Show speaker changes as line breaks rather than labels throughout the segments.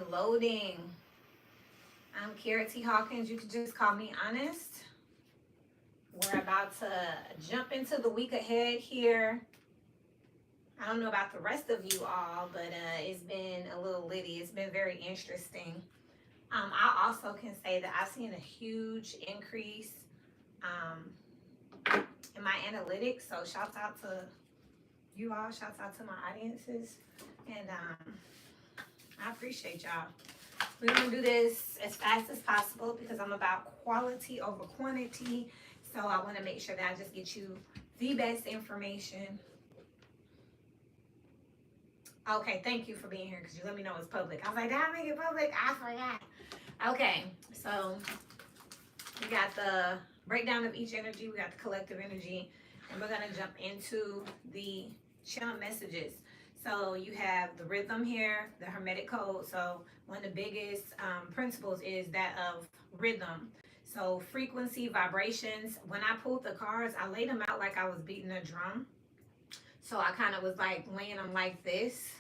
loading. I'm Kara T. Hawkins. You can just call me Honest. We're about to jump into the week ahead here. I don't know about the rest of you all, but it's been a little litty. It's been very interesting. I also can say that I've seen a huge increase in my analytics. So shouts out to you all. Shouts out to my audiences. And I appreciate y'all. We're going to do this as fast as possible because I'm about quality over quantity. So I want to make sure that I just get you the best information. Okay, thank you for being here because you let me know it's public. I was like, did I make it public? I forgot. Okay, so we got the breakdown of each energy. We got the collective energy. And we're going to jump into the channel messages. So you have the rhythm here, the Hermetic code. So one of the biggest principles is that of rhythm. So frequency, vibrations. When I pulled the cards, I laid them out like I was beating a drum. So I kind of was like laying them like this.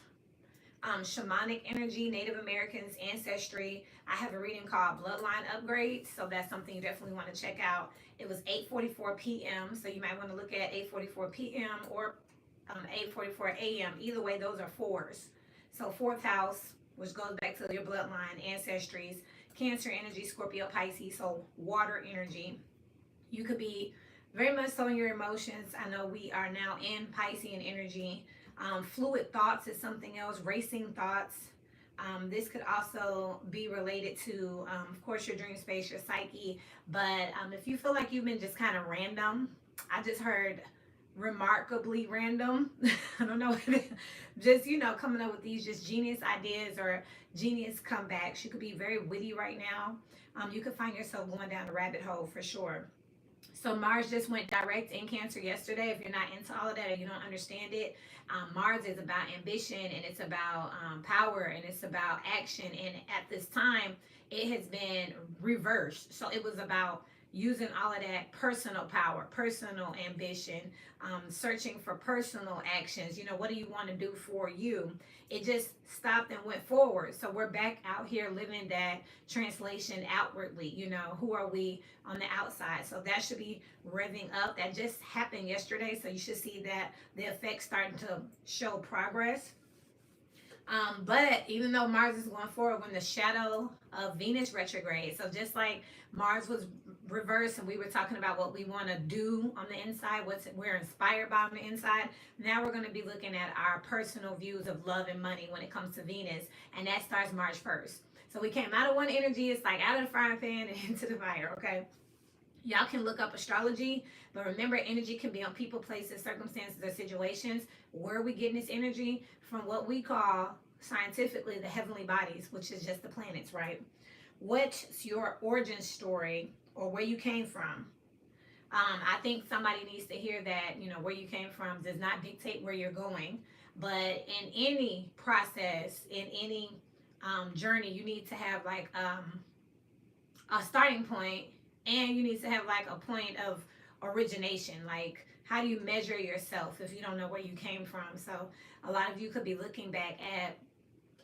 Shamanic energy, Native Americans, ancestry. I have a reading called Bloodline Upgrade. So that's something you definitely want to check out. It was 8:44 p.m. So you might want to look at 8:44 p.m. or 8:44 a.m. Either way, those are fours. So fourth house, which goes back to your bloodline, ancestries, Cancer energy, Scorpio, Pisces, so water energy. You could be very much so in your emotions. I know we are now in Piscean energy. Fluid thoughts is something else, racing thoughts. This could also be related to, of course, your dream space, your psyche. But if you feel like you've been just kind of random, I just heard remarkably random. I don't know. Just, coming up with these just genius ideas or genius comebacks. You could be very witty right now. You could find yourself going down a rabbit hole for sure. So Mars just went direct in Cancer yesterday. If you're not into all of that or you don't understand it, Mars is about ambition and it's about power and it's about action. And at this time, it has been reversed. So it was about using all of that personal power, personal ambition, searching for personal actions. What do you want to do for you? It just stopped and went forward. So we're back out here living that translation outwardly. Who are we on the outside? So that should be revving up. That just happened yesterday. So you should see that the effects starting to show progress. But even though Mars is going forward, when the shadow of Venus retrograde, so just like Mars was reversed and we were talking about what we want to do on the inside, what we're inspired by on the inside, now we're going to be looking at our personal views of love and money when it comes to Venus, and that starts March 1st. So we came out of one energy, it's like out of the frying pan and into the fire, okay? Y'all can look up astrology, but remember, energy can be on people, places, circumstances, or situations. Where are we getting this energy? From what we call scientifically the heavenly bodies, which is just the planets, right? What's your origin story or where you came from? I think somebody needs to hear that, where you came from does not dictate where you're going. But in any process, in any journey, you need to have like a starting point, and you need to have like a point of origination. Like, how do you measure yourself if you don't know where you came from? So a lot of you could be looking back at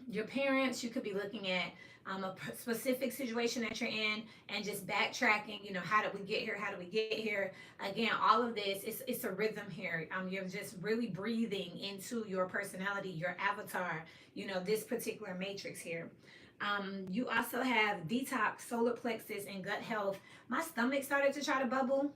your parents. You could be looking at a specific situation that you're in and just backtracking, how did we get here? How did we get here? Again, all of this, it's a rhythm here. You're just really breathing into your personality, your avatar, this particular matrix here. You also have detox, solar plexus, and gut health. My stomach started to try to bubble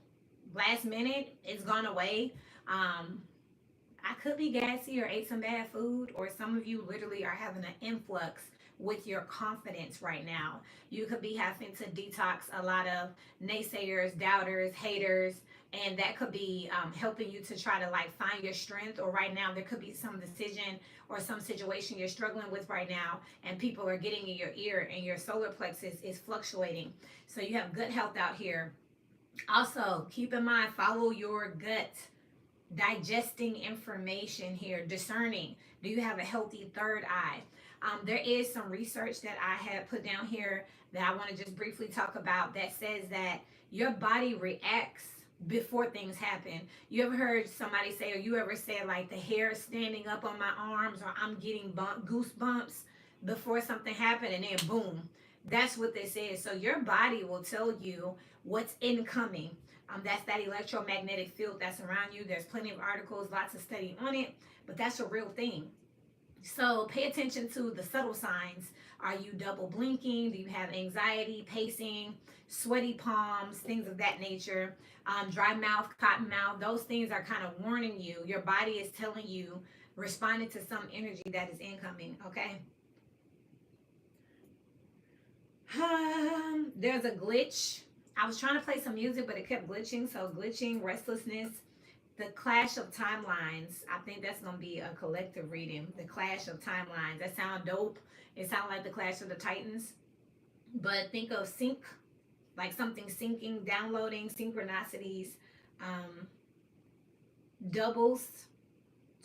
last minute. It's gone away. I could be gassy or ate some bad food, or some of you literally are having an influx with your confidence right now. You could be having to detox a lot of naysayers, doubters, haters, and that could be helping you to try to like find your strength. Or right now there could be some decision or some situation you're struggling with right now, and people are getting in your ear and your solar plexus is fluctuating. So you have good health out here. Also, keep in mind, follow your gut. Digesting information here, discerning. Do you have a healthy third eye? There is some research that I had put down here that I want to just briefly talk about that says that your body reacts before things happen. You ever heard somebody say, or you ever said like the hair standing up on my arms, or I'm getting goosebumps? before something happened, and then boom. That's what this is. So your body will tell you what's incoming. That's that electromagnetic field that's around you. There's plenty of articles, lots of study on it, but that's a real thing. So pay attention to the subtle signs. Are you double blinking? Do you have anxiety, pacing, sweaty palms, things of that nature? Dry mouth, cotton mouth, those things are kind of warning you. Your body is telling you, responding to some energy that is incoming, okay? There's a glitch. I was trying to play some music, but it kept glitching. So glitching, restlessness, the clash of timelines. I think that's gonna be a collective reading. The clash of timelines. That sound dope. It sounds like the clash of the Titans. But think of sync, like something syncing, downloading, synchronicities, um, doubles,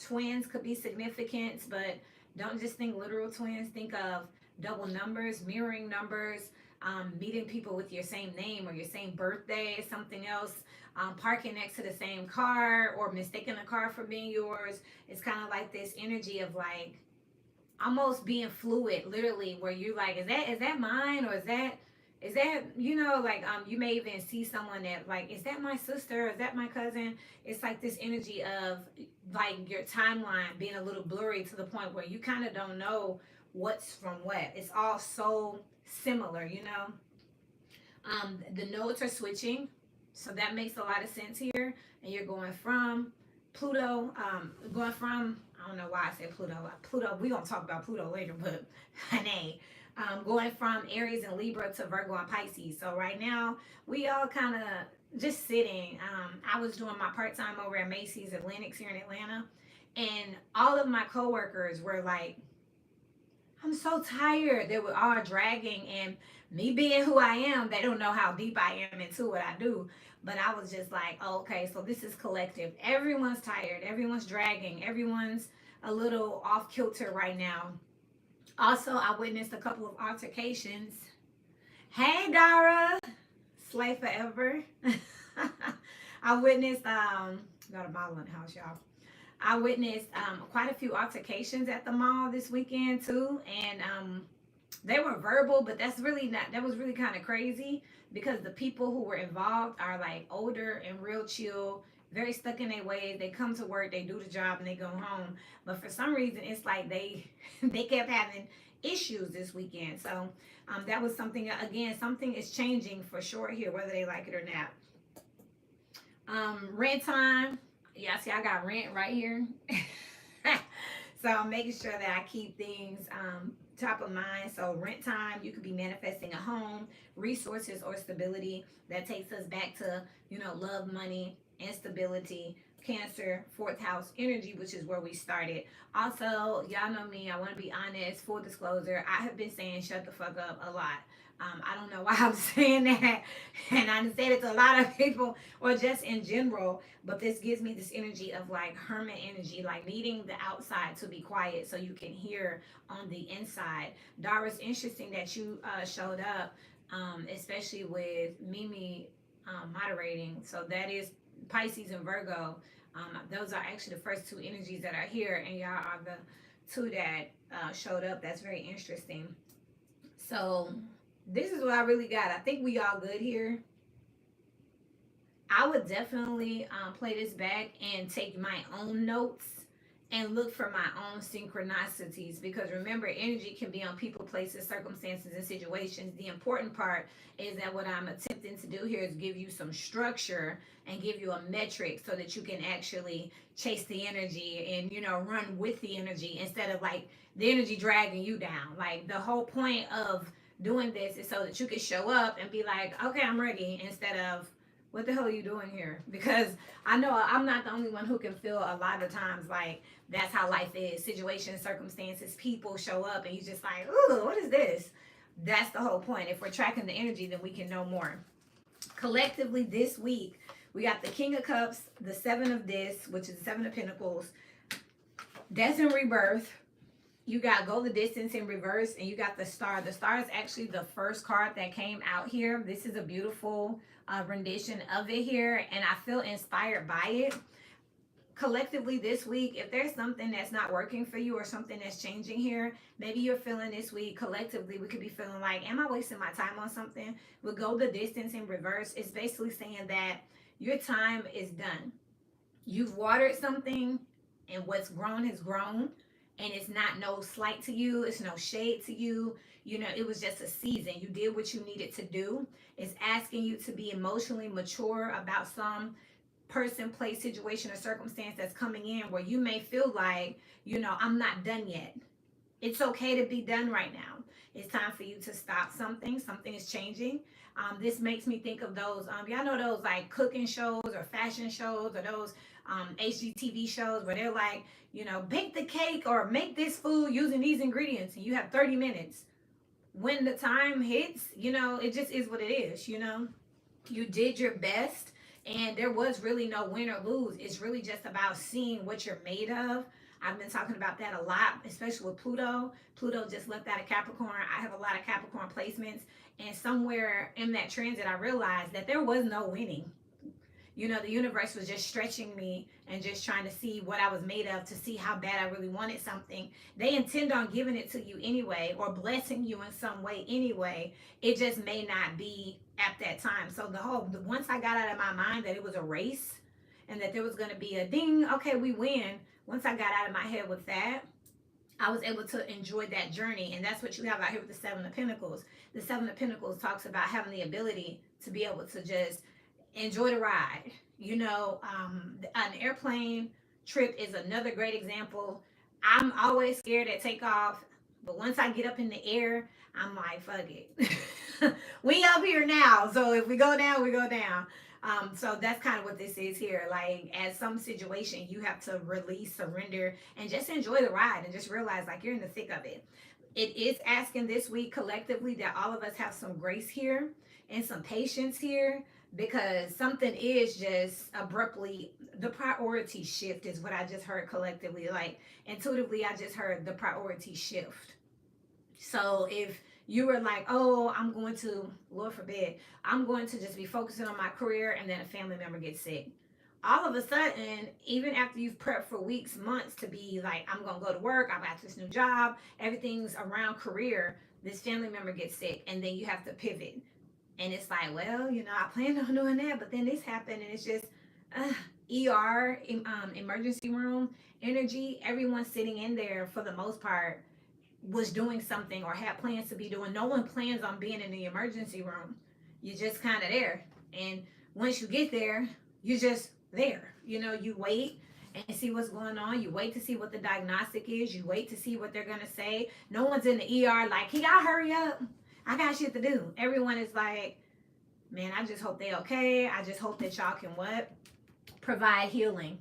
twins could be significant, but don't just think literal twins. Think of double numbers, mirroring numbers, meeting people with your same name or your same birthday, something else, parking next to the same car or mistaking a car for being yours. It's kind of like this energy of like almost being fluid, literally, where you're like, is that mine, or is that like you may even see someone that like, is that my sister, is that my cousin? It's like this energy of like your timeline being a little blurry to the point where you kind of don't know what's from what. It's all so similar. The nodes are switching, so that makes a lot of sense here. And you're going from Pluto, going from, I don't know why I said Pluto. Pluto, we're gonna talk about Pluto later, but honey, going from Aries and Libra to Virgo and Pisces. So right now we all kind of just sitting. I was doing my part-time over at Macy's Atlantic here in Atlanta, and all of my coworkers were like, I'm so tired. They were all dragging, and me being who I am, they don't know how deep I am into what I do. But I was just like, oh, okay, so this is collective. Everyone's tired. Everyone's dragging. Everyone's a little off kilter right now. Also, I witnessed a couple of altercations. Hey, Dara, Slay Forever. I witnessed, got a bottle in the house, y'all. I witnessed quite a few altercations at the mall this weekend too, and they were verbal, but that was really kind of crazy because the people who were involved are like older and real chill, very stuck in their ways. They come to work, they do the job, and they go home. But for some reason, it's like they they kept having issues this weekend. So that was something. Again, something is changing for sure here, whether they like it or not. Rent time. Yeah, see, I got rent right here. So I'm making sure that I keep things top of mind. So rent time, you could be manifesting a home, resources, or stability. That takes us back to, love, money, and stability. Cancer, fourth house energy, which is where we started. Also, y'all know me, I want to be honest, full disclosure, I have been saying shut the fuck up a lot. I don't know why I'm saying that, and I said it to a lot of people, or just in general, but this gives me this energy of like hermit energy, like needing the outside to be quiet so you can hear on the inside. Doris, interesting that you showed up, especially with Mimi moderating. So that is Pisces and Virgo. Those are actually the first two energies that are here, and y'all are the two that showed up. That's very interesting. So this is what I really got. I think we all good here. I would definitely play this back and take my own notes and look for my own synchronicities, because remember, energy can be on people, places, circumstances, and situations. The important part is that what I'm attempting to do here is give you some structure and give you a metric so that you can actually chase the energy and run with the energy instead of like the energy dragging you down. Like the whole point of doing this is so that you can show up and be like, okay, I'm ready, instead of what the hell are you doing here? Because I know I'm not the only one who can feel a lot of times like that's how life is. Situations, circumstances, people show up, and you just like, ooh, what is this? That's the whole point. If we're tracking the energy, then we can know more. Collectively this week, we got the King of Cups, the Seven of Discs, which is the Seven of Pentacles, Death and Rebirth. You got Go the Distance in reverse, and you got the Star. The Star is actually the first card that came out here. This is a beautiful rendition of it here, and I feel inspired by it. collectively this week, if there's something that's not working for you or something that's changing here, maybe you're feeling this week collectively, we could be feeling like, am I wasting my time on something? We'll go the distance in reverse. It's basically saying that your time is done. You've watered something, and what's grown has grown, and it's not no slight to you, it's no shade to you. You know, it was just a season. You did what you needed to do. It's asking you to be emotionally mature about some person, place, situation, or circumstance that's coming in where you may feel like, you know, I'm not done yet. It's okay to be done right now. It's time for you to stop something. Something is changing. This makes me think of those, y'all know those like cooking shows or fashion shows or those HGTV shows where they're like, you know, bake the cake or make this food using these ingredients and you have 30 minutes. When the time hits, you know, it just is what it is, you know. You did your best and there was really no win or lose. It's really just about seeing what you're made of. I've been talking about that a lot, especially with Pluto. Pluto just left out of Capricorn. I have a lot of Capricorn placements. And somewhere in that transit, I realized that there was no winning. You know, the universe was just stretching me and just trying to see what I was made of, to see how bad I really wanted something. They intend on giving it to you anyway, or blessing you in some way anyway. It just may not be at that time. So once I got out of my mind that it was a race and that there was going to be a ding, okay, we win. Once I got out of my head with that, I was able to enjoy that journey. And that's what you have out here with the Seven of Pentacles. The Seven of Pentacles talks about having the ability to be able to just enjoy the ride. You know, an airplane trip is another great example. I'm always scared at takeoff, but once I get up in the air, I'm like, fuck it. We up here now, so if we go down, we go down. So that's kind of what this is here. Like, at some situation, you have to release, surrender, and just enjoy the ride and just realize like you're in the thick of it. It is asking this week collectively that all of us have some grace here and some patience here, because something is just abruptly, the priority shift is what I just heard collectively. Like, intuitively, I just heard the priority shift. So if you were like, oh, I'm going to, Lord forbid, I'm going to just be focusing on my career, and then a family member gets sick. All of a sudden, even after you've prepped for weeks, months to be like, I'm going to go to work, I got this new job, everything's around career, this family member gets sick, and then you have to pivot. And it's like, well, you know, I planned on doing that, but then this happened, and it's just ER, emergency room energy. Everyone sitting in there, for the most part, was doing something or had plans to be doing. No one plans on being in the emergency room. You're just kind of there. And once you get there, you're just there. You know, you wait and see what's going on. You wait to see what the diagnostic is. You wait to see what they're going to say. No one's in the ER like, can y'all hurry up? I got shit to do. Everyone is like, man, I just hope they okay. I just hope that y'all can what? Provide healing.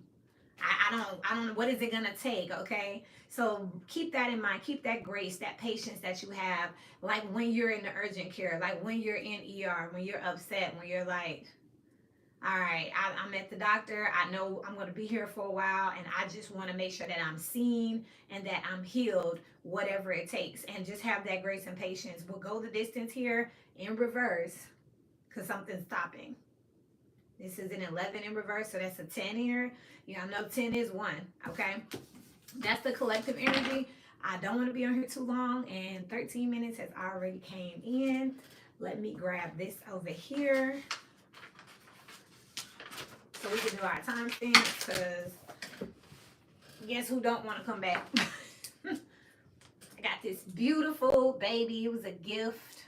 I don't know, what is it gonna take, okay? So keep that in mind. Keep that grace, that patience that you have, like when you're in the urgent care, like when you're in ER, when you're upset, when you're like, all right, I'm at the doctor. I know I'm going to be here for a while, and I just want to make sure that I'm seen and that I'm healed, whatever it takes. And just have that grace and patience. We'll go the distance here in reverse because something's stopping. This is an 11 in reverse, so that's a 10 here. You know 10 is 1, okay? That's the collective energy. I don't want to be on here too long, and 13 minutes has already came in. Let me grab this over here, so we can do our time stamps, because guess who don't want to come back? I got this beautiful baby. It was a gift.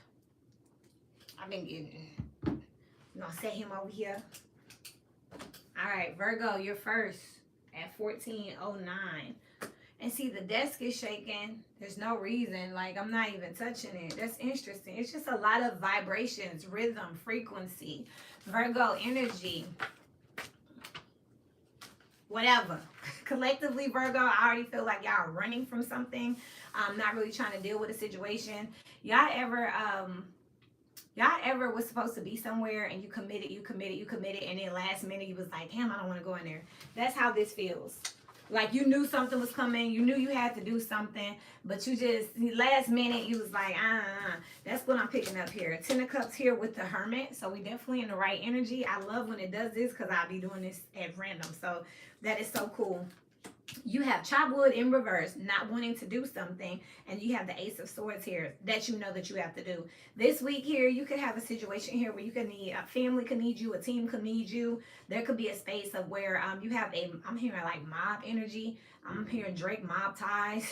I've been getting. I'm going to set him over here. All right, Virgo, you're first at 1409. And see, the desk is shaking. There's no reason. Like, I'm not even touching it. That's interesting. It's just a lot of vibrations, rhythm, frequency, Virgo energy. Whatever. Collectively, Virgo, I already feel like y'all are running from something. Not really trying to deal with a situation. Y'all ever was supposed to be somewhere and you committed, and then last minute you was like, damn, I don't want to go in there. That's how this feels. Like you knew something was coming, you knew you had to do something, but you just last minute you was like, that's what I'm picking up here. Ten of Cups here with the Hermit, so we definitely in the right energy. I love when it does this because I'll be doing this at random, so that is so cool. You have chop wood in reverse, not wanting to do something, and you have the Ace of Swords here that you know that you have to do. This week here, you could have a situation here where you could need a family could need you, a team could need you. There could be a space of where you have a I'm hearing like mob energy. I'm hearing Drake mob ties.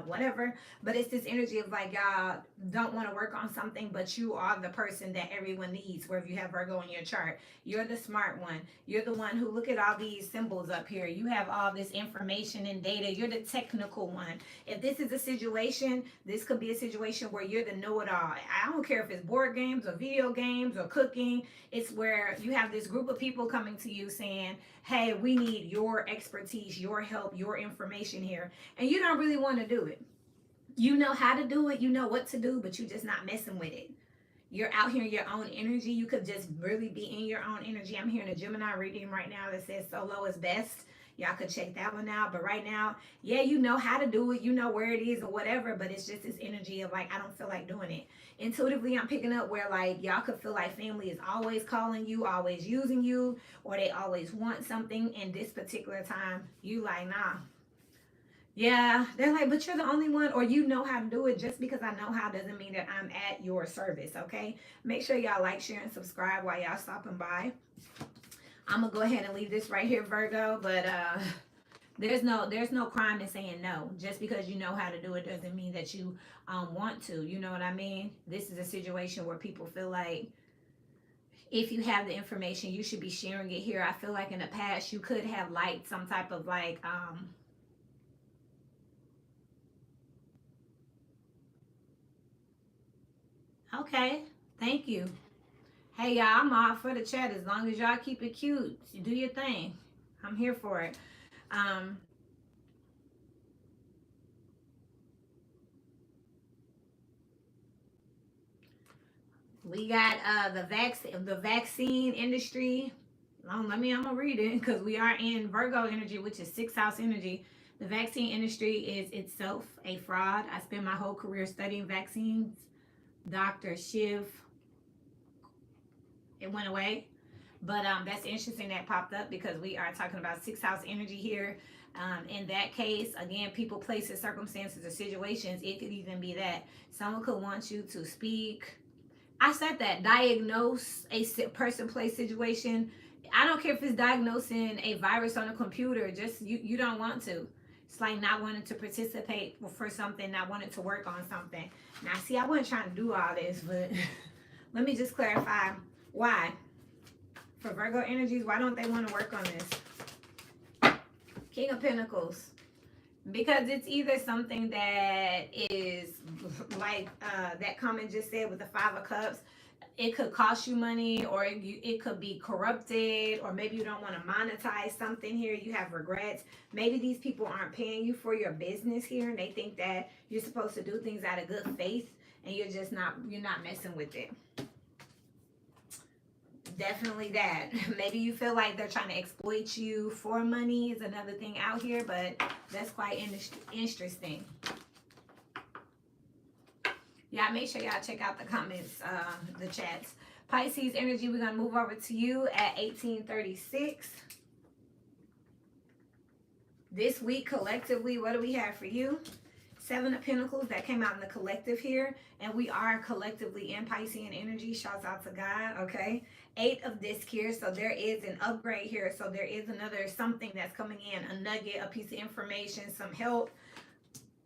Whatever, but it's this energy of like y'all don't want to work on something, but you are the person that everyone needs. Where if you have Virgo in your chart, you're the smart one, you're the one who look at all these symbols up here, you have all this information and data, you're the technical one. If this is a situation, this could be a situation where you're the know-it-all. I don't care if it's board games or video games or cooking. It's where you have this group of people coming to you saying, hey, we need your expertise, your help, your information here, and you don't really want to do it. You know how to do it, you know what to do, but you just not messing with it. You're out here in your own energy. You could just really be in your own energy. I'm hearing a Gemini reading right now that says solo is best. Y'all could check that one out. But right now, yeah, you know how to do it. You know where it is or whatever. But it's just this energy of like, I don't feel like doing it. Intuitively, I'm picking up where like y'all could feel like family is always calling you, always using you, or they always want something. In this particular time, you like, nah. Yeah, they're like, but you're the only one, or you know how to do it. Just because I know how doesn't mean that I'm at your service, okay? Make sure y'all like, share, and subscribe while y'all stopping by. I'm gonna go ahead and leave this right here, Virgo, but there's no crime in saying no. Just because you know how to do it doesn't mean that you want to. You know what I mean? This is a situation where people feel like if you have the information, you should be sharing it here. I feel like in the past you could have liked some type of like okay, thank you. Hey y'all, I'm all for the chat as long as y'all keep it cute. You do your thing. I'm here for it. Um, we got the vaccine industry. I'm gonna read it because we are in Virgo energy, which is sixth house energy. The vaccine industry is itself a fraud. I spent my whole career studying vaccines. Dr. Shiv, it went away. But that's interesting that popped up because we are talking about sixth house energy here. In that case, again, people, places, circumstances, or situations, it could even be that someone could want you to speak. I said that diagnose a person, place, situation. I don't care if it's diagnosing a virus on a computer. Just you don't want to. It's like not wanting to participate for something, not wanting to work on something. Now, see, I wasn't trying to do all this, but let me just clarify why. For Virgo energies, why don't they want to work on this? King of Pentacles. Because it's either something that is like that comment just said with the Five of Cups. It could cost you money, or it could be corrupted, or maybe you don't want to monetize something here. You have regrets. Maybe these people aren't paying you for your business here, and they think that you're supposed to do things out of good faith, and you're not messing with it. Definitely that. Maybe you feel like they're trying to exploit you for money is another thing out here, but that's quite interesting. Y'all make sure y'all check out the comments, the chats. Pisces energy, we're going to move over to you at 1836. This week, collectively, what do we have for you? Seven of Pentacles, that came out in the collective here. And we are collectively in Piscean energy. Shouts out to God, okay? Eight of Disc here, so there is an upgrade here. So there is another something that's coming in, a nugget, a piece of information, some help.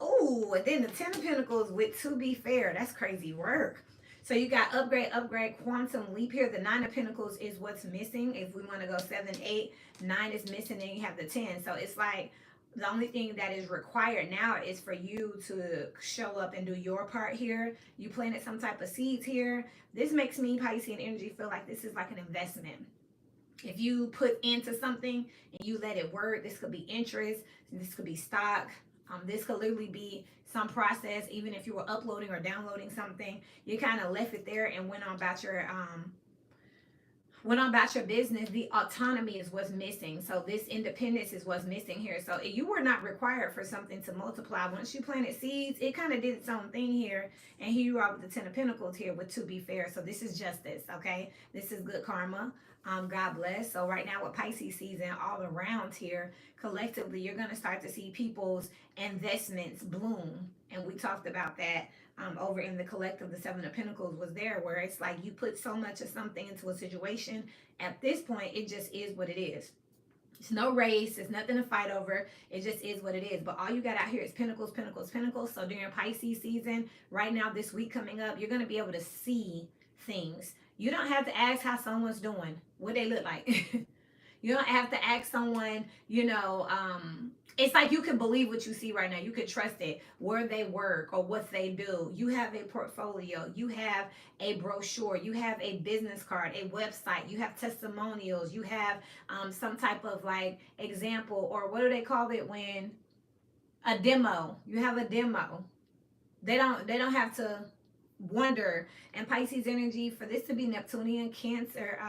Oh, and then the Ten of Pentacles with To Be Fair. That's crazy work. So you got upgrade, quantum leap here. The Nine of Pentacles is what's missing. If we want to go 7, 8, 9 is missing, then you have the 10. So it's like the only thing that is required now is for you to show up and do your part here. You planted some type of seeds here. This makes me, Piscean energy, feel like this is like an investment. If you put into something and you let it work, this could be interest, this could be stock. This could literally be some process. Even if you were uploading or downloading something, you kind of left it there and went on about your went on about your business, the autonomy is what's missing. So this independence is what's missing here. So you were not required for something to multiply. Once you planted seeds, it kind of did its own thing here. And here you are with the 10 of Pentacles here with to be fair. So this is justice, okay? This is good karma. God bless. So right now with Pisces season all around here, collectively, you're going to start to see people's investments bloom. And we talked about that over in the collective. The 7 of Pentacles was there, where it's like you put so much of something into a situation. At this point, it just is what it is. It's no race. It's nothing to fight over. It just is what it is. But all you got out here is Pentacles, Pentacles, Pentacles. So during Pisces season, right now, this week coming up, you're going to be able to see things. You don't have to ask how someone's doing, what they look like. You don't have to ask someone, you know, it's like you can believe what you see right now. You can trust it, where they work or what they do. You have a portfolio. You have a brochure. You have a business card, a website. You have testimonials. You have some type of like example, or what do they call it when a demo? You have a demo. They don't have to wonder. And Pisces energy, for this to be Neptunian, Cancer,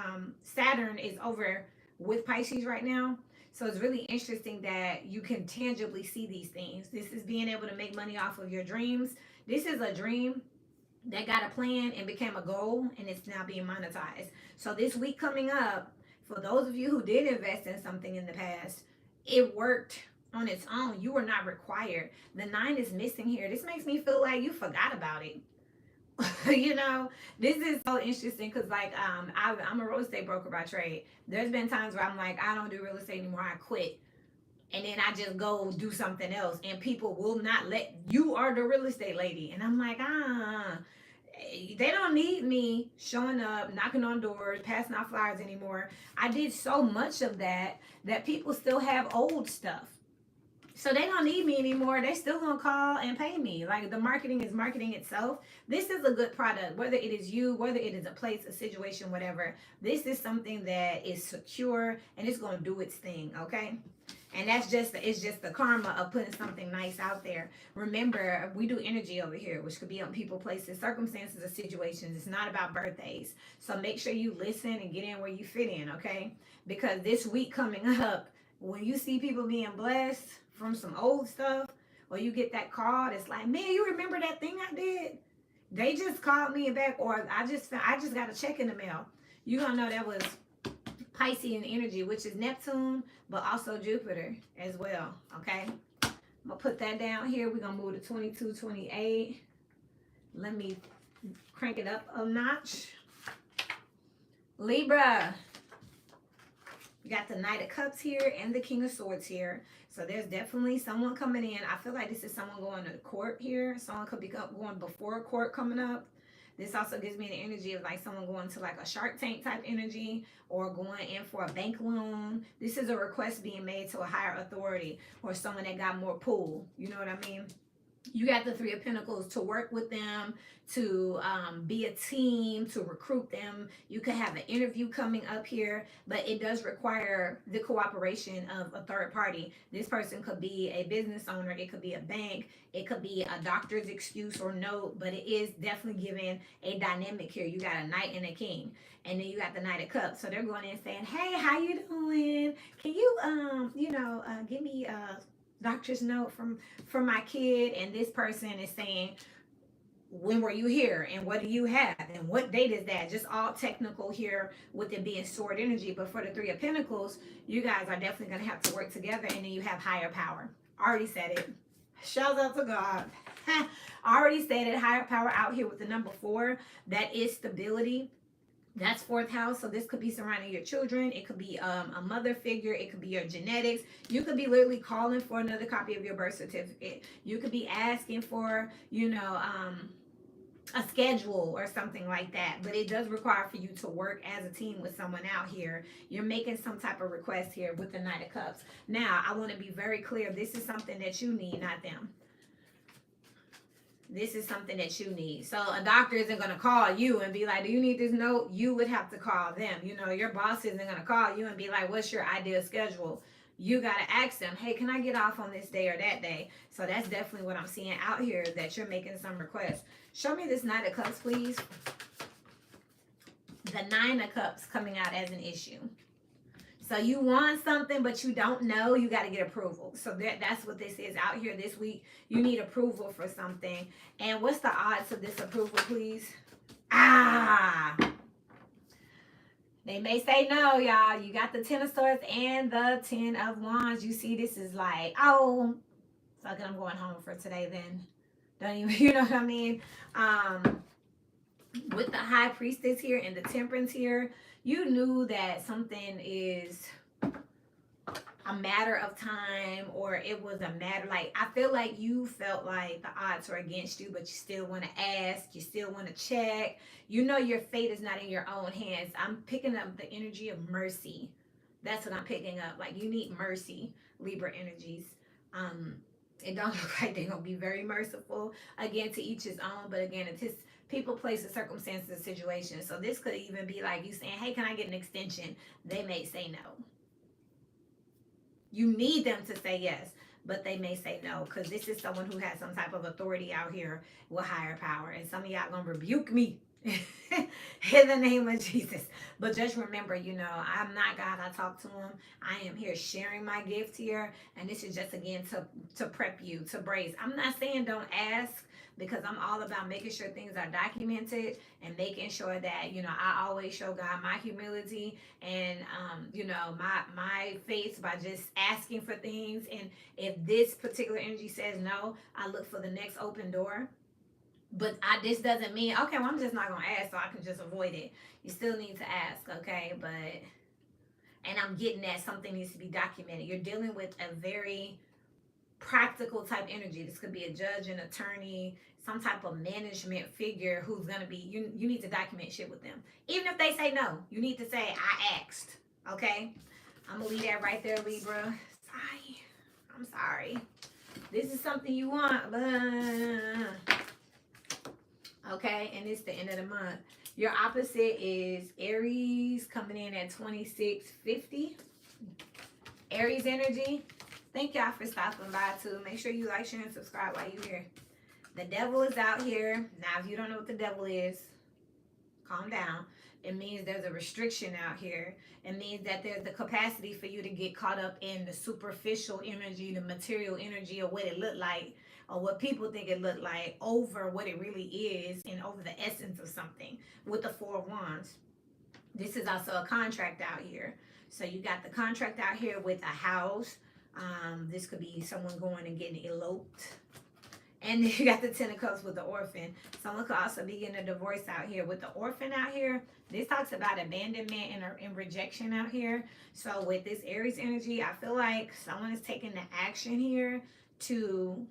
Saturn is over with Pisces right now. So it's really interesting that you can tangibly see these things. This is being able to make money off of your dreams. This is a dream that got a plan and became a goal, and it's now being monetized. So this week coming up, for those of you who did invest in something in the past, it worked on its own. You were not required. The 9 is missing here. This makes me feel like you forgot about it. You know, this is so interesting because like I'm a real estate broker by trade. There's been times where I'm like, I don't do real estate anymore, I quit, and then I just go do something else, and people will not let you are the real estate lady, and I'm like, they don't need me showing up, knocking on doors, passing out flyers anymore. I did so much of that people still have old stuff. So they don't need me anymore. They still gonna call and pay me. Like, the marketing is marketing itself. This is a good product, whether it is you, whether it is a place, a situation, whatever. This is something that is secure and it's gonna do its thing, okay? And it's just the karma of putting something nice out there. Remember, we do energy over here, which could be on people, places, circumstances, or situations. It's not about birthdays. So make sure you listen and get in where you fit in, okay? Because this week coming up, when you see people being blessed from some old stuff, or you get that call, it's like, man, you remember that thing I did? They just called me back, or I just got a check in the mail. You're gonna know that was Piscean energy, which is Neptune, but also Jupiter as well, okay? I'm gonna put that down here. We're gonna move to 22, 28. Let me crank it up a notch. Libra. You got the Knight of Cups here and the King of Swords here. So there's definitely someone coming in. I feel like this is someone going to court here. Someone could be going before court coming up. This also gives me the energy of like someone going to like a Shark Tank type energy, or going in for a bank loan. This is a request being made to a higher authority or someone that got more pull. You know what I mean? You got the 3 of Pentacles to work with them, to be a team, to recruit them. You could have an interview coming up here, but it does require the cooperation of a third party. This person could be a business owner. It could be a bank. It could be a doctor's excuse or note, but it is definitely giving a dynamic here. You got a Knight and a King, and then you got the Knight of Cups. So they're going in saying, hey, how you doing? Can you, give me a doctor's note from my kid? And this person is saying, when were you here, and what do you have, and what date is that? Just all technical here with it being sword energy. But for the 3 of Pentacles, you guys are definitely going to have to work together, and then you have higher power. Already said it. Shout out to God. Already said it. Higher power out here with the number 4. That is stability. That's 4th house. So this could be surrounding your children. It could be a mother figure. It could be your genetics. You could be literally calling for another copy of your birth certificate. You could be asking for, a schedule or something like that. But it does require for you to work as a team with someone out here. You're making some type of request here with the Knight of Cups. Now, I want to be very clear. This is something that you need, not them. This is something that you need. So a doctor isn't going to call you and be like, do you need this note? You would have to call them. Your boss isn't going to call you and be like, what's your ideal schedule? You got to ask them, hey, can I get off on this day or that day? So that's definitely what I'm seeing out here, that you're making some requests. Show me this Knight of Cups, please. the Nine of Cups coming out as an issue. So you want something, but you don't know. You got to get approval. So that's what this is out here this week. You need approval for something. And what's the odds of this approval, please? They may say no, y'all. You got the Ten of Swords and the Ten of Wands. You see, this is like, oh, fuck it, I'm going home for today then. Don't even, you know what I mean? With the High Priestess here and the Temperance here, you knew that something is a matter of time, or it was a matter, like, I feel like you felt like the odds were against you, but you still want to ask, you still want to check. You know your fate is not in your own hands. I'm picking up the energy of mercy. That's what I'm picking up. Like, you need mercy, Libra energies. It don't look like they're gonna be very merciful. Again, to each his own, but again, it's his people, places, circumstances, and situations. So this could even be like you saying, hey, can I get an extension? They may say no. You need them to say yes, but they may say no, because this is someone who has some type of authority out here with higher power. And some of y'all gonna rebuke me in the name of Jesus. But just remember, you know, I'm not God. I talk to him. I am here sharing my gift here. And this is just, again, to prep you, to brace. I'm not saying don't ask, because I'm all about making sure things are documented and making sure that, you know, I always show God my humility and, you know, my faith by just asking for things. And if this particular energy says no, I look for the next open door. But this doesn't mean, okay, well, I'm just not going to ask so I can just avoid it. You still need to ask, okay? But, and I'm getting that something needs to be documented. You're dealing with a very practical type energy. This could be a judge, an attorney, some type of management figure who's going to be, you need to document shit with them. Even if they say no, you need to say, I asked, okay? I'm going to leave that right there, Libra. I'm sorry. This is something you want, but... Okay, and it's the end of the month. Your opposite is Aries, coming in at 2650. Aries energy. Thank y'all for stopping by too. Make sure you like, share, and subscribe while you're here. The devil is out here. Now, if you don't know what the devil is, calm down. It means there's a restriction out here. It means that there's the capacity for you to get caught up in the superficial energy, the material energy, or what it looked like, or what people think it looked like, over what it really is, and over the essence of something with the Four of Wands. This is also a contract out here. So you got the contract out here with a house. This could be someone going and getting eloped. And then you got the Ten of Cups with the orphan. Someone could also be getting a divorce out here. With the orphan out here, this talks about abandonment and rejection out here. So with this Aries energy, I feel like someone is taking the action here to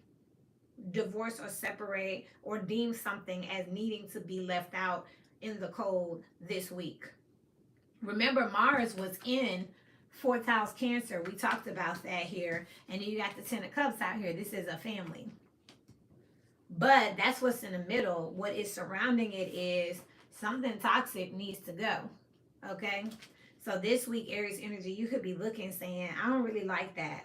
divorce or separate or deem something as needing to be left out in the cold this week. Remember, Mars was in 4th house Cancer. We talked about that here. And then you got the Ten of Cups out here. This is a family. But that's what's in the middle. What is surrounding it is something toxic needs to go. Okay? So this week, Aries energy, you could be looking saying, I don't really like that.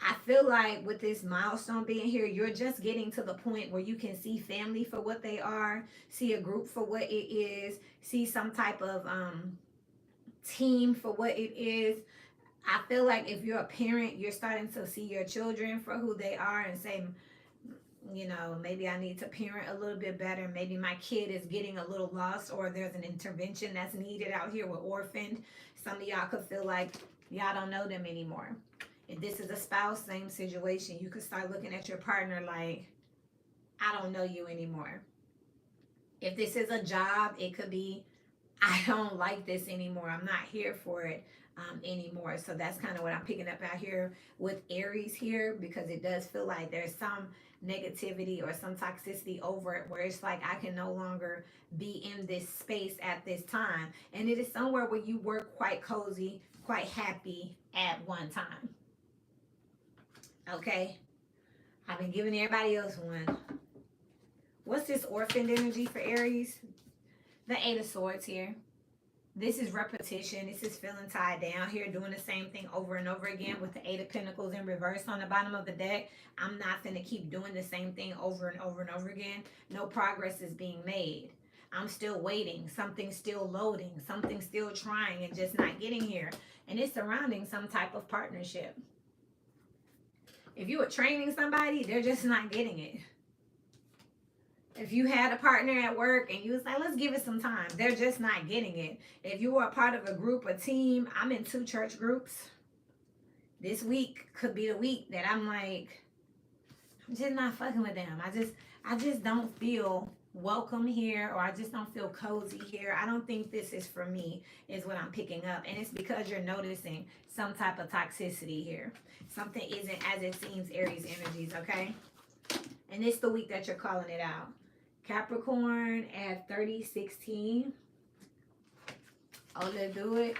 I feel like with this milestone being here, you're just getting to the point where you can see family for what they are, see a group for what it is, see some type of team for what it is. I feel like if you're a parent, you're starting to see your children for who they are and say, you know, maybe I need to parent a little bit better. Maybe my kid is getting a little lost, or there's an intervention that's needed out here with orphaned. Some of y'all could feel like y'all don't know them anymore. If this is a spouse, same situation. You could start looking at your partner like, I don't know you anymore. If this is a job, it could be, I don't like this anymore. I'm not here for it anymore. So that's kind of what I'm picking up out here with Aries here, because it does feel like there's some negativity or some toxicity over it, where it's like, I can no longer be in this space at this time. And it is somewhere where you were quite cozy, quite happy at one time. Okay? I've been giving everybody else one. What's this orphaned energy for Aries? The Eight of Swords here. This is repetition. This is feeling tied down here, doing the same thing over and over again with the Eight of Pentacles in reverse on the bottom of the deck. I'm not going to keep doing the same thing over and over and over again. No progress is being made. I'm still waiting. Something's still loading. Something's still trying and just not getting here. And it's surrounding some type of partnership. If you were training somebody, they're just not getting it. If you had a partner at work and you was like, let's give it some time, they're just not getting it. If you were a part of a group, a team, I'm in 2 church groups. This week could be the week that I'm like, I'm just not fucking with them. I just don't feel welcome here, or I just don't feel cozy here. I don't think this is for me, is what I'm picking up. And it's because you're noticing some type of toxicity here. Something isn't as it seems, Aries energies, okay? And it's the week that you're calling it out. Capricorn at 3016. Oh, let's do it.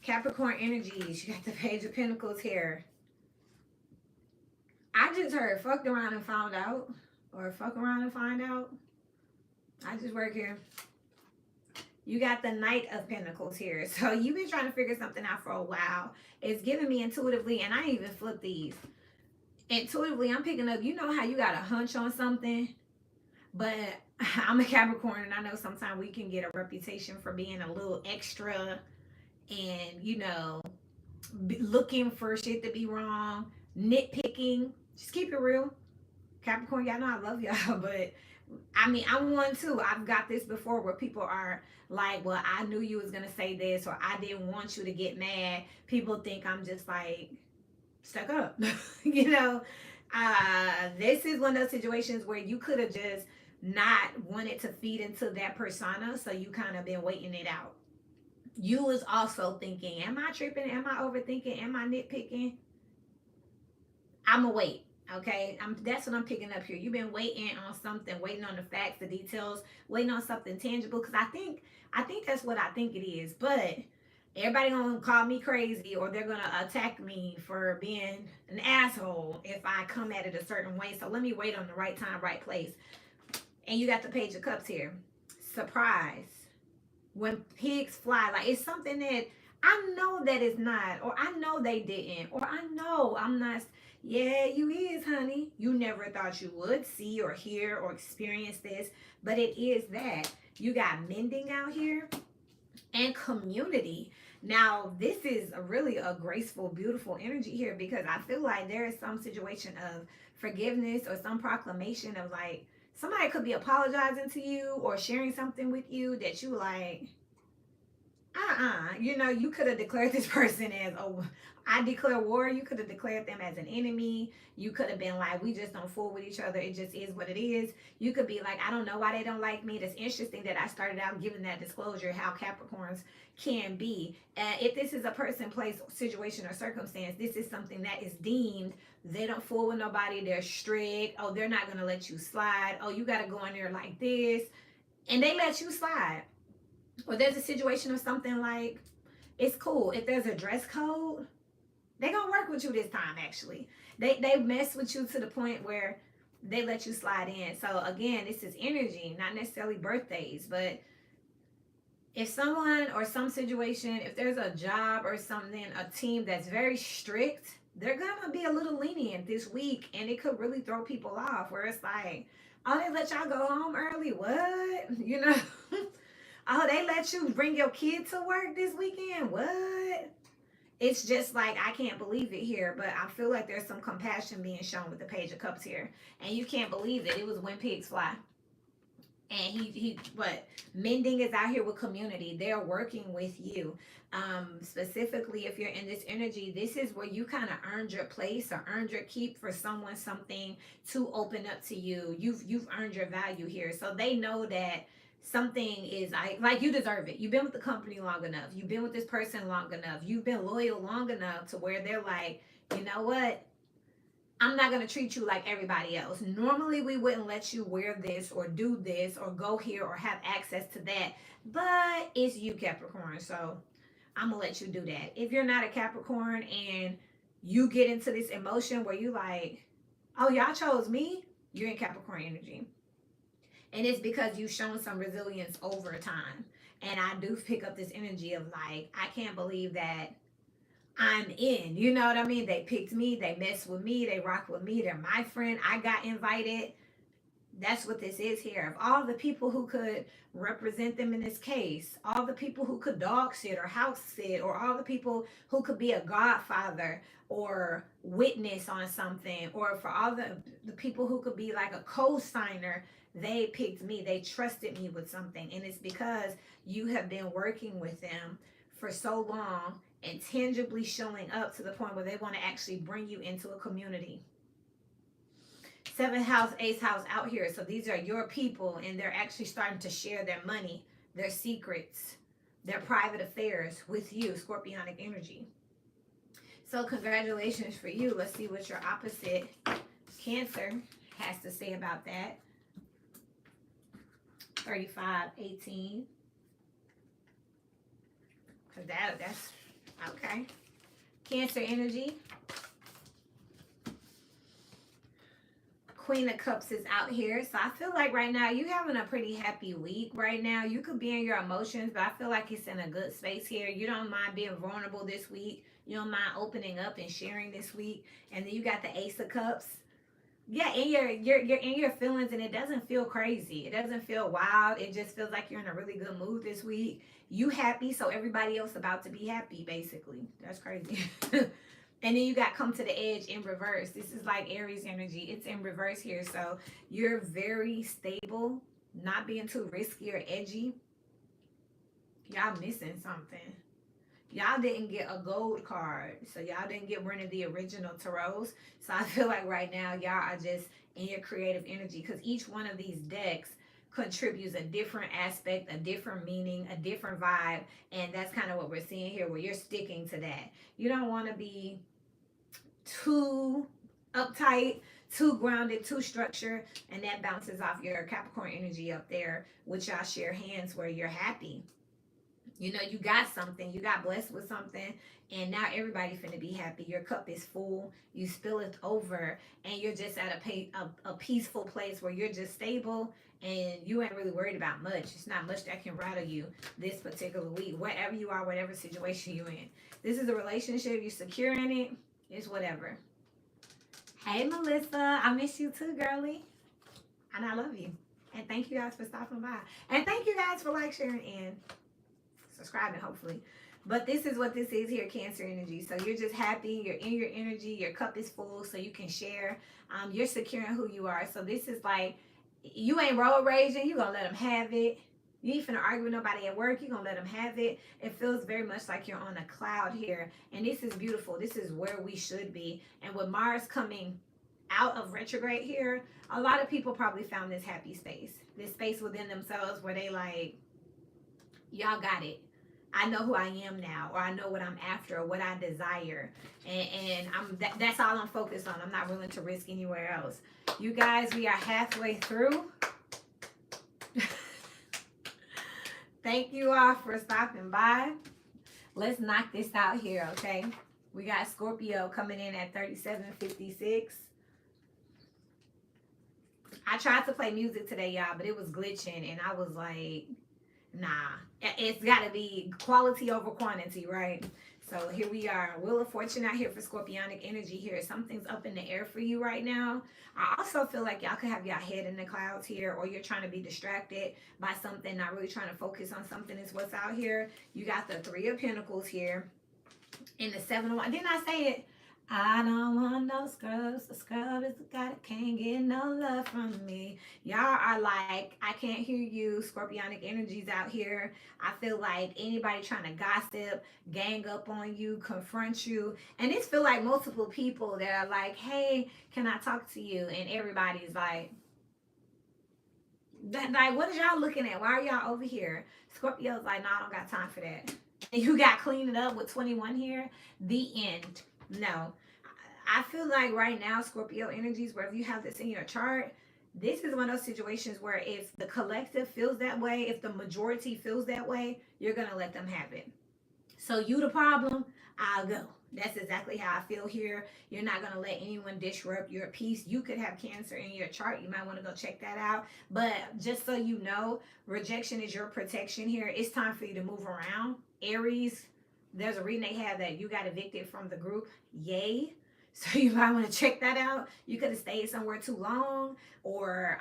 Capricorn energies. You got the Page of Pentacles here. I just heard fucked around and found out. Or fuck around and find out. I just work here. You got the Knight of Pentacles here. So you've been trying to figure something out for a while. It's giving me intuitively, and I even flipped these. Intuitively, I'm picking up, you know how you got a hunch on something, but I'm a Capricorn, and I know sometimes we can get a reputation for being a little extra and, you know, looking for shit to be wrong, nitpicking. Just keep it real. Capricorn, y'all know I love y'all, but I mean, I'm one too. I've got this before where people are like, well, I knew you was going to say this, or I didn't want you to get mad. People think I'm just like, stuck up. You know, this is one of those situations where you could have just not wanted to feed into that persona, so you kind of been waiting it out. You was also thinking, am I tripping? Am I overthinking? Am I nitpicking? I'ma wait. Okay, that's what I'm picking up here. You've been waiting on something, waiting on the facts, the details, waiting on something tangible. Because I think that's what I think it is. But everybody gonna call me crazy, or they're gonna attack me for being an asshole if I come at it a certain way. So let me wait on the right time, right place. And you got the Page of Cups here. Surprise. When pigs fly, like it's something that I know that it's not, or I know they didn't, or I know I'm not. Yeah, you is, honey. You never thought you would see or hear or experience this, but it is that. You got mending out here and community. Now, this is really a graceful, beautiful energy here, because I feel like there is some situation of forgiveness or some proclamation of like, somebody could be apologizing to you or sharing something with you that you like, you know, you could have declared this person as, oh, I declare war. You could have declared them as an enemy. You could have been like, we just don't fool with each other. It just is what it is. You could be like, I don't know why they don't like me. That's interesting that I started out giving that disclosure, how Capricorns can be. If this is a person, place, situation, or circumstance, this is something that is deemed, they don't fool with nobody. They're strict. Oh, they're not going to let you slide. Oh, you got to go in there like this. And they let you slide. Or there's a situation of something like, it's cool. If there's a dress code, they gonna work with you this time, actually. They mess with you to the point where they let you slide in. So again, this is energy, not necessarily birthdays, but if someone or some situation, if there's a job or something, a team that's very strict, they're gonna be a little lenient this week, and it could really throw people off, where it's like, oh, they let y'all go home early? What? You know? Oh, they let you bring your kid to work this weekend? What? It's just like, I can't believe it here, but I feel like there's some compassion being shown with the Page of Cups here. And you can't believe it. It was When Pigs Fly. And he mending is out here with community. They're working with you. Specifically, if you're in this energy, this is where you kind of earned your place or earned your keep for someone, something to open up to you. You've earned your value here. So they know that something is like you deserve it. You've been with the company long enough. You've been with this person long enough. You've been loyal long enough to where they're like, you know what? I'm not going to treat you like everybody else. Normally, we wouldn't let you wear this or do this or go here or have access to that. But it's you, Capricorn. So I'm going to let you do that. If you're not a Capricorn and you get into this emotion where you like, oh, y'all chose me, you're in Capricorn energy. And it's because you've shown some resilience over time. And I do pick up this energy of like, I can't believe that I'm in. You know what I mean? They picked me. They mess with me. They rock with me. They're my friend. I got invited. That's what this is here. Of all the people who could represent them in this case, all the people who could dog sit or house sit, or all the people who could be a godfather or witness on something, or for all the people who could be like a co-signer, they picked me. They trusted me with something. And it's because you have been working with them for so long and tangibly showing up to the point where they want to actually bring you into a community. Seventh house, eighth house out here. So these are your people, and they're actually starting to share their money, their secrets, their private affairs with you, Scorpionic energy. So congratulations for you. Let's see what your opposite Cancer has to say about that. 3518. Cause that's okay. Cancer energy. Queen of Cups is out here. So I feel like right now you're having a pretty happy week right now. You could be in your emotions, but I feel like it's in a good space here. You don't mind being vulnerable this week. You don't mind opening up and sharing this week. And then you got the Ace of Cups. Yeah, and you're in your feelings, and it doesn't feel crazy. It doesn't feel wild. It just feels like you're in a really good mood this week. You happy, so everybody else about to be happy, basically. That's crazy. And then you got Come to the Edge in reverse. This is like Aries energy. It's in reverse here. So you're very stable, not being too risky or edgy. Y'all missing something. Y'all didn't get a gold card. So y'all didn't get one of the original tarots. So I feel like right now y'all are just in your creative energy, because each one of these decks contributes a different aspect, a different meaning, a different vibe. And that's kind of what we're seeing here, where you're sticking to that. You don't want to be too uptight, too grounded, too structured, and that bounces off your Capricorn energy up there, which y'all share hands where you're happy. You know, you got something, you got blessed with something, and now everybody finna be happy. Your cup is full, you spill it over, and you're just at a peaceful place where you're just stable, and you ain't really worried about much. It's not much that can rattle you this particular week, wherever you are, whatever situation you're in. This is a relationship, you're secure in it, it's whatever. Hey, Melissa, I miss you too, girly, and I love you. And thank you guys for stopping by. And thank you guys for like, sharing, and subscribing, hopefully. But this is what this is here, Cancer energy. So you're just happy, you're in your energy, your cup is full, so you can share. You're secure in who you are. So this is like, you ain't road raging, you gonna let them have it. You ain't finna argue with nobody at work, you gonna let them have it. It feels very much like you're on a cloud here. And this is beautiful. This is where we should be. And with Mars coming out of retrograde here, a lot of people probably found this happy space. This space within themselves where they like, y'all got it. I know who I am now, or I know what I'm after, or what I desire, and that's all I'm focused on. I'm not willing to risk anywhere else. You guys, we are halfway through. Thank you all for stopping by. Let's knock this out here, okay? We got Scorpio coming in at 3756. I tried to play music today, y'all, but it was glitching, and I was like, nah, it's got to be quality over quantity, right? So here we are. Wheel of Fortune out here for Scorpionic energy here. Something's up in the air for you right now. I also feel like y'all could have y'all head in the clouds here, or you're trying to be distracted by something, not really trying to focus on something is what's out here. You got the Three of Pentacles here and the Seven of Wands. Didn't I say it? I don't want no scrubs. The scrub is the guy that can't get no love from me. Y'all are like, I can't hear you. Scorpionic energies out here. I feel like anybody trying to gossip, gang up on you, confront you. And this feel like multiple people that are like, hey, can I talk to you? And everybody's like, what is y'all looking at? Why are y'all over here? Scorpio's like, no, I don't got time for that. And you got cleaned it up with 21 here. The end. No, I feel like right now, Scorpio energies, where if you have this in your chart, this is one of those situations where if the collective feels that way, if the majority feels that way, you're going to let them have it. So you the problem, I'll go. That's exactly how I feel here. You're not going to let anyone disrupt your peace. You could have Cancer in your chart. You might want to go check that out. But just so you know, rejection is your protection here. It's time for you to move around. Aries, there's a reason they have that you got evicted from the group. Yay. So you might want to check that out. You could have stayed somewhere too long, or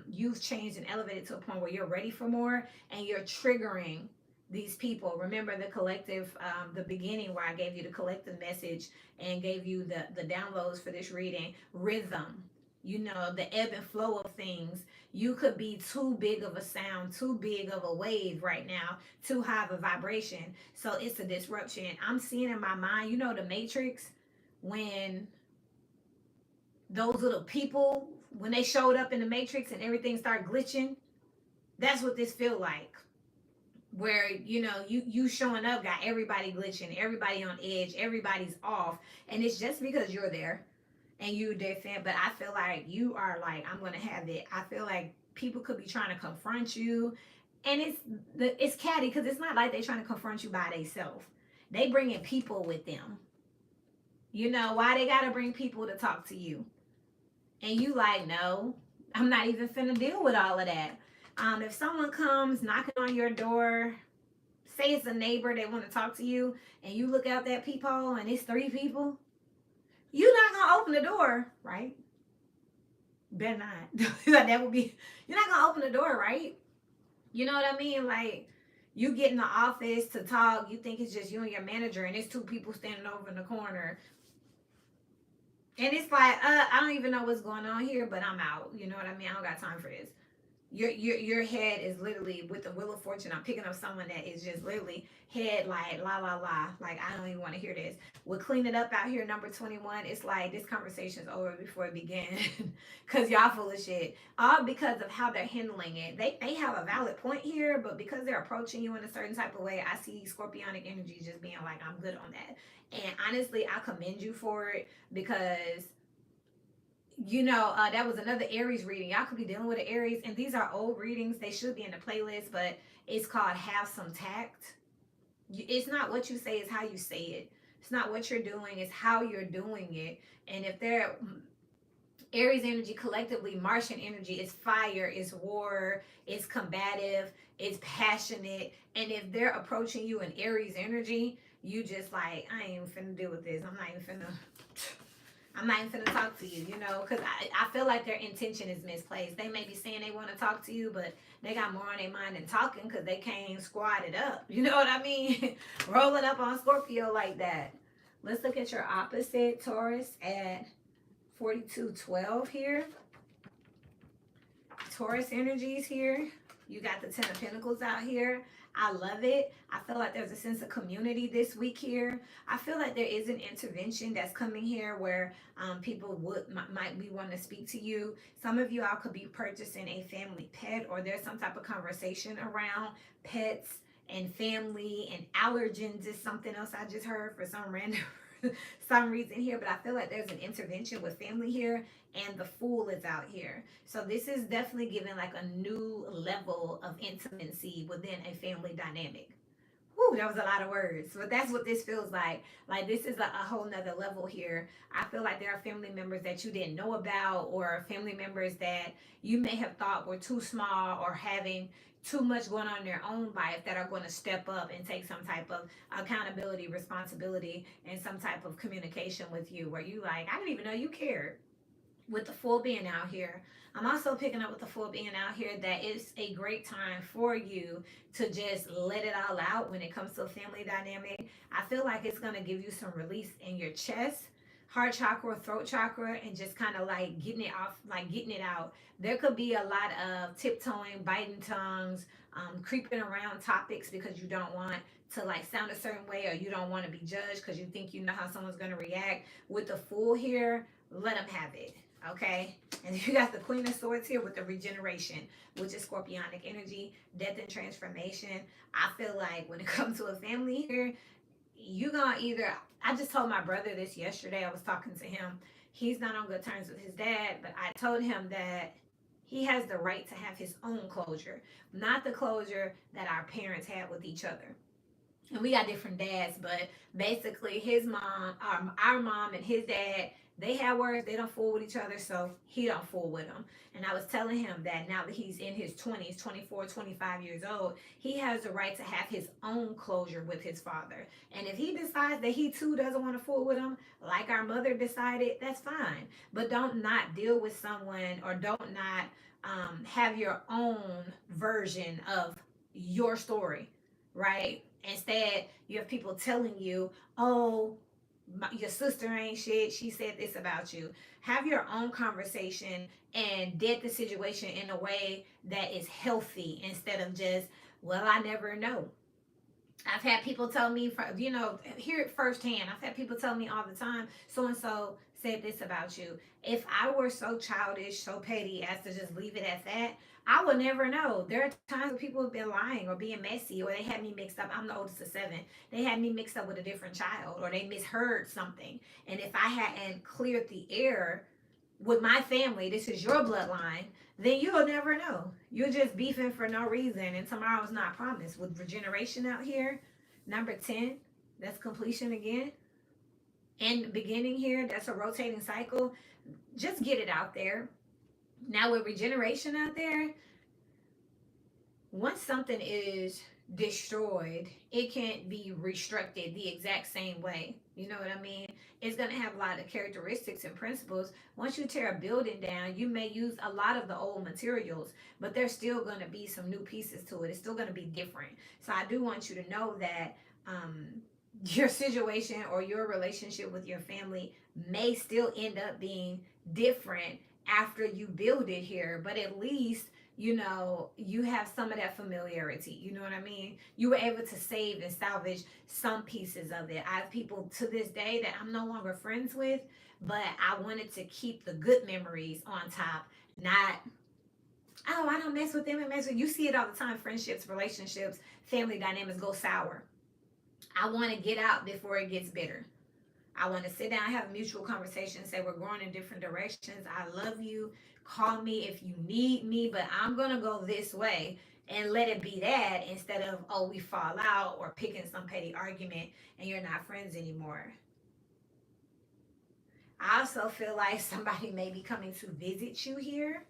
you've changed and elevated to a point where you're ready for more, and you're triggering these people. Remember the collective, the beginning where I gave you the collective message and gave you the downloads for this reading. Rhythm, you know, the ebb and flow of things. You could be too big of a sound, too big of a wave right now, too high of a vibration. So it's a disruption. I'm seeing in my mind, you know, the Matrix, when those little people, when they showed up in the Matrix and everything started glitching, that's what this feel like. Where, you know, you showing up got everybody glitching, everybody on edge, everybody's off, and it's just because you're there and you their fan. But I feel like you are like, I'm gonna have it. I feel like people could be trying to confront you, and it's catty because it's not like they trying to confront you by themselves. They bringing people with them. You know why they gotta bring people to talk to you? And you like, no, I'm not even finna deal with all of that. If someone comes knocking on your door, say it's a neighbor, they want to talk to you, and you look out that peephole and it's 3 people, you're not gonna open the door, right? Better not. Like, that would be, you're not gonna open the door, right? You know what I mean? Like, you get in the office to talk, you think it's just you and your manager, and it's 2 people standing over in the corner. And it's like, I don't even know what's going on here, but I'm out. You know what I mean? I don't got time for this. Your head is literally with the Wheel of Fortune. I'm picking up someone that is just literally head like la la la. Like, I don't even want to hear this. We'll clean it up out here, number 21. It's like this conversation's over before it began. Cause y'all full of shit. All because of how they're handling it. They have a valid point here, but because they're approaching you in a certain type of way, I see scorpionic energy just being like, I'm good on that. And honestly, I commend you for it, because you know, that was another Aries reading. Y'all could be dealing with an Aries, and these are old readings. They should be in the playlist, but it's called Have Some Tact. It's not what you say, it's how you say it. It's not what you're doing, it's how you're doing it. And if they're Aries energy, collectively, Martian energy is fire, is war, it's combative, it's passionate. And if they're approaching you in Aries energy, you just like, I ain't even finna deal with this. I'm not even finna talk to you, you know, because I feel like their intention is misplaced. They may be saying they want to talk to you, but they got more on their mind than talking because they can't squat it up. You know what I mean? Rolling up on Scorpio like that. Let's look at your opposite, Taurus, at 4212 here. Taurus energies here. You got the Ten of Pentacles out here. I love it. I feel like there's a sense of community this week here. I feel like there is an intervention that's coming here where people might be wanting to speak to you. Some of you all could be purchasing a family pet, or there's some type of conversation around pets and family, and allergens is something else I just heard for some random some reason here. But I feel like there's an intervention with family here, and the Fool is out here. So this is definitely giving like a new level of intimacy within a family dynamic. Whew, that was a lot of words, but that's what this feels like. Like, this is a whole nother level here. I feel like there are family members that you didn't know about, or family members that you may have thought were too small or having too much going on in their own life, that are going to step up and take some type of accountability, responsibility, and some type of communication with you, where you like, I didn't even know you cared. With the Fool being out here, I'm also picking up with the Fool being out here that it's a great time for you to just let it all out when it comes to a family dynamic. I feel like it's going to give you some release in your chest, heart chakra, throat chakra, and just kind of like getting it off, like getting it out. There could be a lot of tiptoeing, biting tongues, creeping around topics because you don't want to like sound a certain way, or you don't want to be judged because you think you know how someone's going to react. With the Fool here, let them have it. Okay, and you got the Queen of Swords here with the regeneration, which is scorpionic energy, death and transformation. I feel like when it comes to a family here, you gonna either, I just told my brother this yesterday. I was talking to him. He's not on good terms with his dad, but I told him that he has the right to have his own closure, not the closure that our parents had with each other. And we got different dads, but basically his mom, our mom and his dad They have words, they don't fool with each other, so he don't fool with them. And I was telling him that now that he's in his 20s, 24, 25 years old, he has the right to have his own closure with his father. And if he decides that he too doesn't want to fool with him, like our mother decided, that's fine. But don't not deal with someone, or don't not have your own version of your story, right? Instead, you have people telling you, oh, your sister ain't shit. She said this about you. Have your own conversation and dead the situation in a way that is healthy, instead of just, well, I never know. I've had people tell me, hear it firsthand. I've had people tell me all the time, so and so said this about you. If I were so childish, so petty as to just leave it at that, I would never know. There are times where people have been lying or being messy, or they had me mixed up. I'm the oldest of seven. They had me mixed up with a different child, or they misheard something. And if I hadn't cleared the air with my family, this is your bloodline, then you'll never know. You're just beefing for no reason, and tomorrow's not promised. With regeneration out here, number 10, that's completion again. And beginning here, that's a rotating cycle. Just get it out there. Now with regeneration out there, once something is destroyed, it can't be restructured the exact same way. You know what I mean? It's going to have a lot of characteristics and principles. Once you tear a building down, you may use a lot of the old materials, but there's still going to be some new pieces to it. It's still going to be different. So I do want you to know that your situation or your relationship with your family may still end up being different after you build it here, but at least you have some of that familiarity. You know what I mean? You were able to save and salvage some pieces of it. I have people to this day that I'm no longer friends with, but I wanted to keep the good memories on top, not, oh, I don't mess with them and mess with you. See it all the time. Friendships, relationships, family dynamics go sour. I want to get out before it gets bitter. I want to sit down, have a mutual conversation, say we're going in different directions. I love you. Call me if you need me, but I'm going to go this way, and let it be that, instead of, oh, we fall out or picking some petty argument and you're not friends anymore. I also feel like somebody may be coming to visit you here,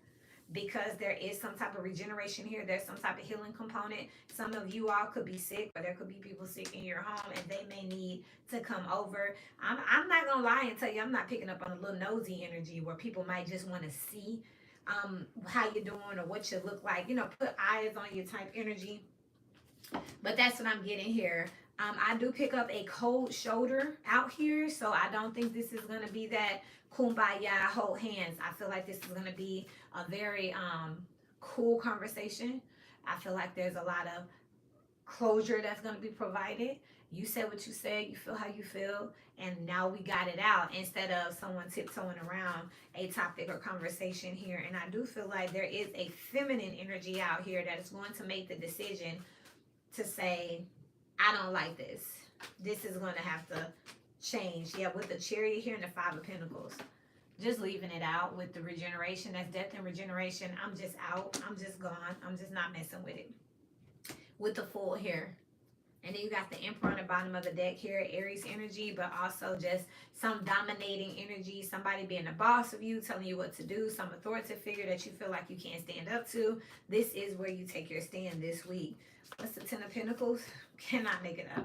because there is some type of regeneration here. There's some type of healing component. Some of you all could be sick, or there could be people sick in your home, and they may need to come over. I'm not gonna lie and tell you, I'm not picking up on a little nosy energy where people might just want to see how you're doing or what you look like. Put eyes on you type energy. But that's what I'm getting here. I do pick up a cold shoulder out here, so I don't think this is gonna be that kumbaya, hold hands. I feel like this is going to be a very cool conversation. I feel like there's a lot of closure that's going to be provided. You said what you said, you feel how you feel, and now we got it out, instead of someone tiptoeing around a topic or conversation here. And I do feel like there is a feminine energy out here that is going to make the decision to say, I don't like this. This is going to have to change. Yeah, with the Chariot here and the Five of Pentacles, just leaving it out. With the regeneration, that's death and regeneration. I'm just out. I'm just gone. I'm just not messing with it. With the Fool here, and then you got the Emperor on the bottom of the deck here, Aries energy, but also just some dominating energy, somebody being the boss of you, telling you what to do, some authoritative figure that you feel like you can't stand up to. This is where you take your stand this week. What's the Ten of Pentacles? Cannot make it up.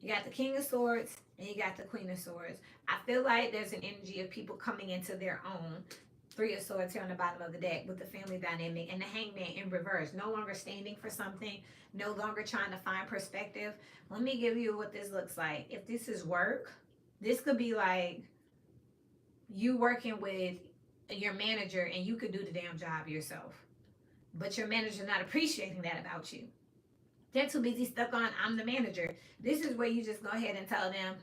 You got the King of Swords and you got the Queen of Swords. I feel like there's an energy of people coming into their own. Three of Swords here on the bottom of the deck with the family dynamic, and the Hangman in reverse. No longer standing for something. No longer trying to find perspective. Let me give you what this looks like. If this is work, this could be like you working with your manager and you could do the damn job yourself. But your manager not appreciating that about you. They're too busy stuck on, I'm the manager. This is where you just go ahead and tell them,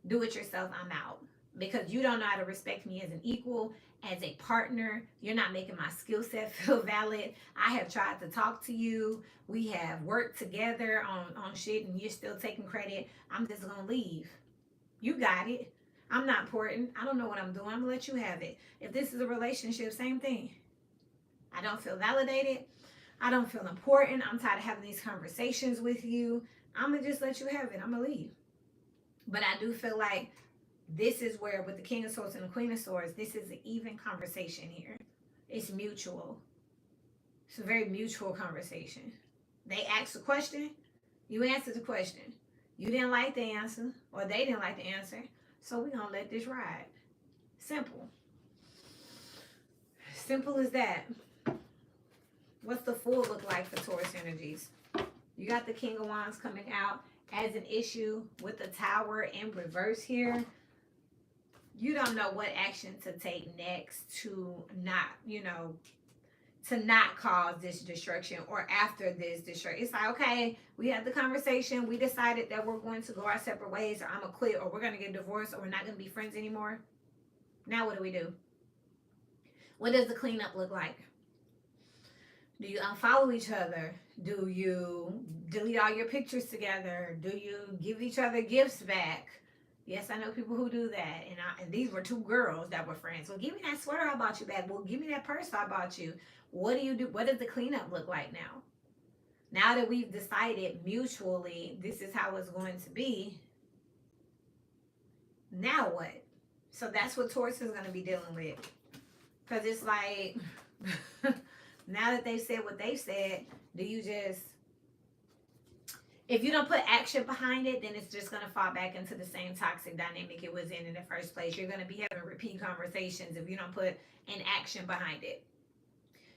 do it yourself, I'm out. Because you don't know how to respect me as an equal, as a partner. You're not making my skill set feel valid. I have tried to talk to you. We have worked together on shit, and you're still taking credit. I'm just going to leave. You got it. I'm not important. I don't know what I'm doing. I'm going to let you have it. If this is a relationship, same thing. I don't feel validated. I don't feel important. I'm tired of having these conversations with you. I'm going to just let you have it. I'm going to leave. But I do feel like This is where, with the King of Swords and the Queen of Swords, this is an even conversation here. It's mutual. It's a very mutual conversation. They asked a question, you answered the question. You didn't like the answer, or they didn't like the answer, so we're going to let this ride. Simple. Simple as that. What's the Fool look like for Taurus energies? You got the King of Wands coming out as an issue with the Tower in reverse here. You don't know what action to take next to not, to not cause this destruction, or after this destruction. It's like, okay, we had the conversation. We decided that we're going to go our separate ways, or I'm going to quit, or we're going to get divorced, or we're not going to be friends anymore. Now what do? What does the cleanup look like? Do you unfollow each other? Do you delete all your pictures together? Do you give each other gifts back? Yes, I know people who do that. And these were two girls that were friends. Well, give me that sweater I bought you back. Well, give me that purse I bought you. What do you do? What does the cleanup look like now? Now that we've decided mutually this is how it's going to be, now what? So that's what Taurus is going to be dealing with. Because it's like, now that they've said what they've said, do you just, if you don't put action behind it, then it's just going to fall back into the same toxic dynamic it was in the first place. You're going to be having repeat conversations if you don't put an action behind it.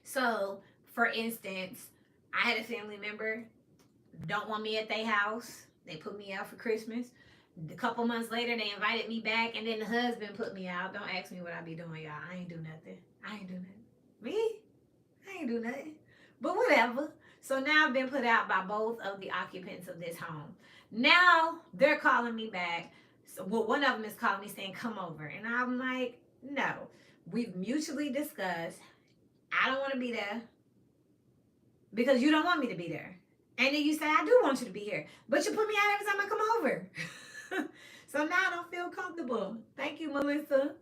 So, for instance, I had a family member, don't want me at their house. They put me out for Christmas. A couple months later, they invited me back, and then the husband put me out. Don't ask me what I be doing, y'all. I ain't do nothing. Me? I ain't do nothing. But whatever. So now I've been put out by both of the occupants of this home. Now they're calling me back. So, well, one of them is calling me saying, come over. And I'm like, no. We've mutually discussed, I don't want to be there because you don't want me to be there. And then you say, I do want you to be here. But you put me out every time I come over. So now I don't feel comfortable. Thank you, Melissa.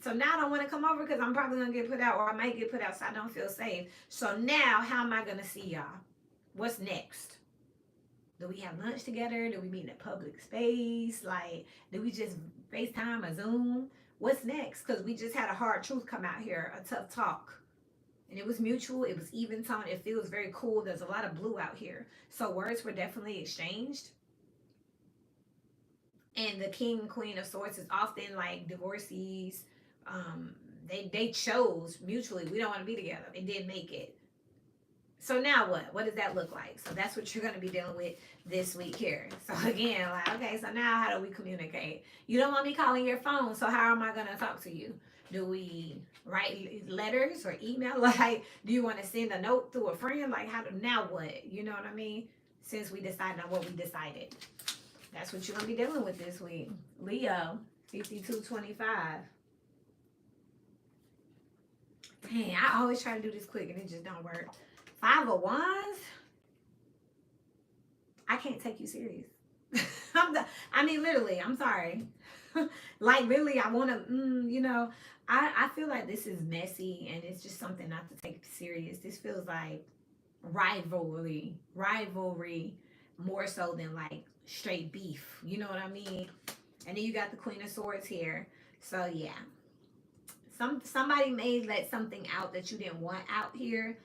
So now I don't want to come over because I'm probably going to get put out, or I might get put out, so I don't feel safe. So now, how am I going to see y'all? What's next? Do we have lunch together? Do we meet in a public space? Like, do we just FaceTime or Zoom? What's next? Because we just had a hard truth come out here, a tough talk. And it was mutual. It was even tone. It feels very cool. There's a lot of blue out here. So words were definitely exchanged. And the King and Queen of Swords is often like divorcees. They chose mutually, we don't want to be together. They didn't make it. So now what? What does that look like? So that's what you're going to be dealing with this week here. So again, like, okay, so now how do we communicate? You don't want me calling your phone, so how am I going to talk to you? Do we write letters or email? Like, do you want to send a note through a friend? Like, now what? You know what I mean? Since we decided on what we decided. That's what you're going to be dealing with this week. Leo, 5225. Dang, I always try to do this quick and it just don't work. 5 of Wands? I can't take you serious. Literally, I'm sorry. Like, really, I want to, I feel like this is messy and it's just something not to take serious. This feels like rivalry more so than like straight beef. You know what I mean? And then you got the Queen of Swords here. So, yeah. Somebody may let something out that you didn't want out here.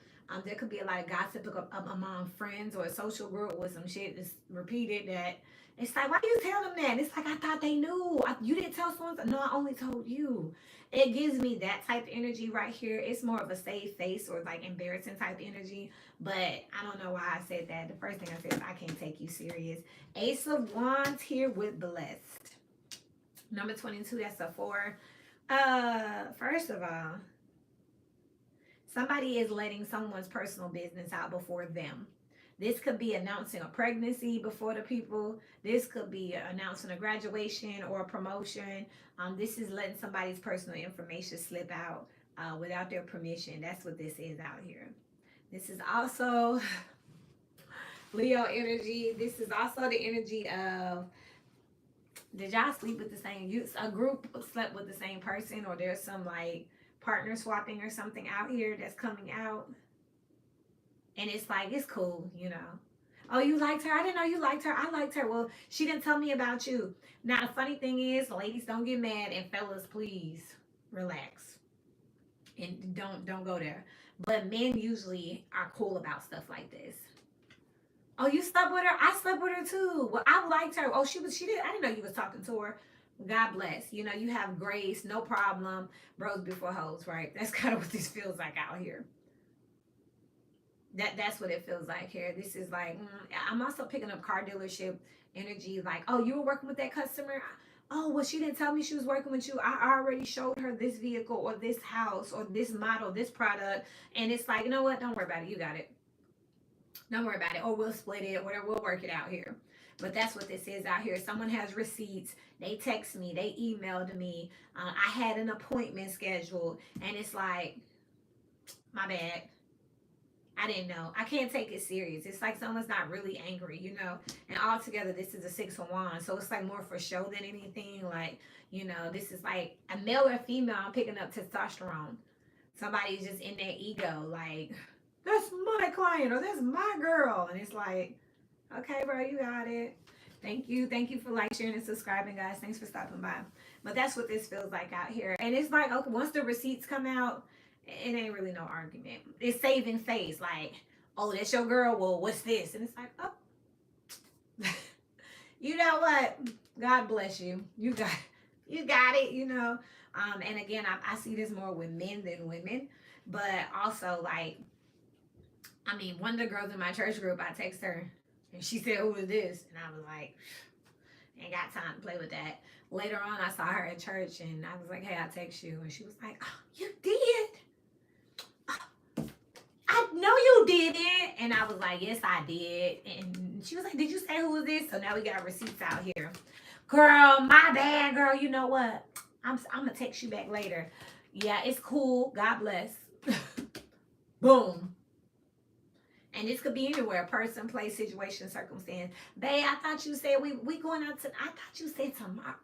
There could be a lot of gossip among friends or a social group with some shit that's repeated that it's like, why do you tell them that? It's like, I thought they knew. You didn't tell someone. No, I only told you. It gives me that type of energy right here. It's more of a save face or like embarrassing type energy. But I don't know why I said that. The first thing I said is I can't take you serious. Ace of Wands here with Blessed. Number 22, that's a 4. First of all, somebody is letting someone's personal business out before them. This could be announcing a pregnancy before the people. This could be announcing a graduation or a promotion. This is letting somebody's personal information slip out without their permission. That's what this is out here. This is also Leo energy. This is also the energy of, did y'all sleep with the same, a group slept with the same person, or there's some like partner swapping or something out here that's coming out. And it's like, it's cool, Oh, you liked her? I didn't know you liked her. I liked her. Well, she didn't tell me about you. Now, the funny thing is, ladies, don't get mad, and fellas, please relax and don't go there. But men usually are cool about stuff like this. Oh, you slept with her? I slept with her too. Well, I liked her. Oh, she did. I didn't know you was talking to her. God bless. You know, you have grace, no problem. Bros before hoes, right? That's kind of what this feels like out here. That's what it feels like here. This is like I'm also picking up car dealership energy. Like, oh, you were working with that customer. Oh, well, she didn't tell me she was working with you. I already showed her this vehicle or this house or this model, this product, and it's like, you know what? Don't worry about it. You got it. Don't worry about it. Or we'll split it. Whatever. We'll work it out here. But that's what this is out here. Someone has receipts. They text me. They emailed me. I had an appointment scheduled, and it's like, my bad. I didn't know. I can't take it serious. It's like someone's not really angry, you know. And altogether, this is a 6 of Wands, so it's like more for show than anything. Like, you know, this is like a male or female. I'm picking up testosterone. Somebody's just in their ego, like that's my client or that's my girl, and it's like, okay, bro, you got it. Thank you for like sharing and subscribing, guys. Thanks for stopping by. But that's what this feels like out here, and it's like, okay, once the receipts come out it ain't really no argument. It's saving face. Like, oh, that's your girl. Well, what's this? And it's like, oh, you know what? God bless you. You got it. You know. And again, I see this more with men than women, but also like, I mean, one of the girls in my church group, I text her, and she said, "Who is this?" And I was like, ain't got time to play with that. Later on, I saw her at church, and I was like, "Hey, I text you," and she was like, "Oh, you did." I know you didn't. And I was like, yes, I did. And she was like, did you say who was this? So now we got receipts out here. Girl, my bad, girl. You know what? I'm going to text you back later. Yeah, it's cool. God bless. Boom. And this could be anywhere. Person, place, situation, circumstance. Babe, I thought you said we going out to, I thought you said tomorrow.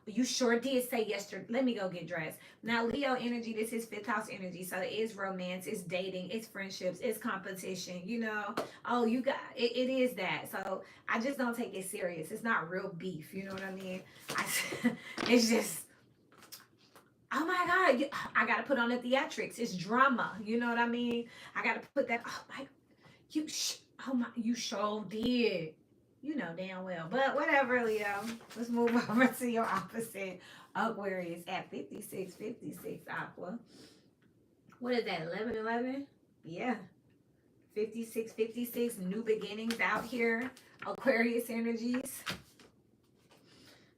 You sure did say yesterday. Let me go get dressed. Now, Leo energy, this is fifth house energy. So it is romance, it's dating, it's friendships, it's competition, you know. Oh, you got it, it is that. So I just don't take it serious. It's not real beef, you know what I mean? It's just, oh my God, I got to put on the theatrics. It's drama, you know what I mean? I got to put that, oh my, oh my, you sure did. You know damn well. But whatever, Leo. Let's move over to your opposite, Aquarius at 56, Aqua. What is that, 11? Yeah. 56, new beginnings out here. Aquarius energies.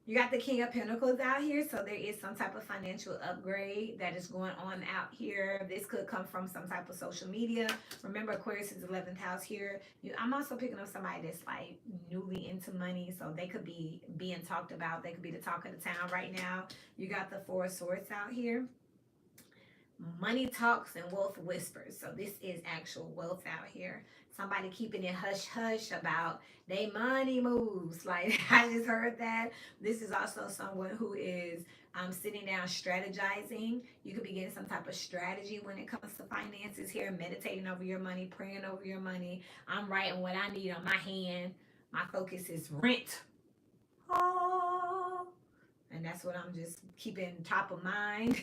You got the King of Pentacles out here, so there is some type of financial upgrade that is going on out here. This could come from some type of social media. Remember, Aquarius is 11th house here. I'm also picking up somebody that's like newly into money, so they could be being talked about. They could be the talk of the town right now. You got the Four of Swords out here. Money talks and wealth whispers. So this is actual wealth out here. Somebody keeping it hush hush about they money moves. Like I just heard that. This is also someone who is sitting down strategizing. You could be getting some type of strategy when it comes to finances here, meditating over your money, praying over your money. I'm writing what I need on my hand. My focus is rent. Oh, and that's what I'm just keeping top of mind.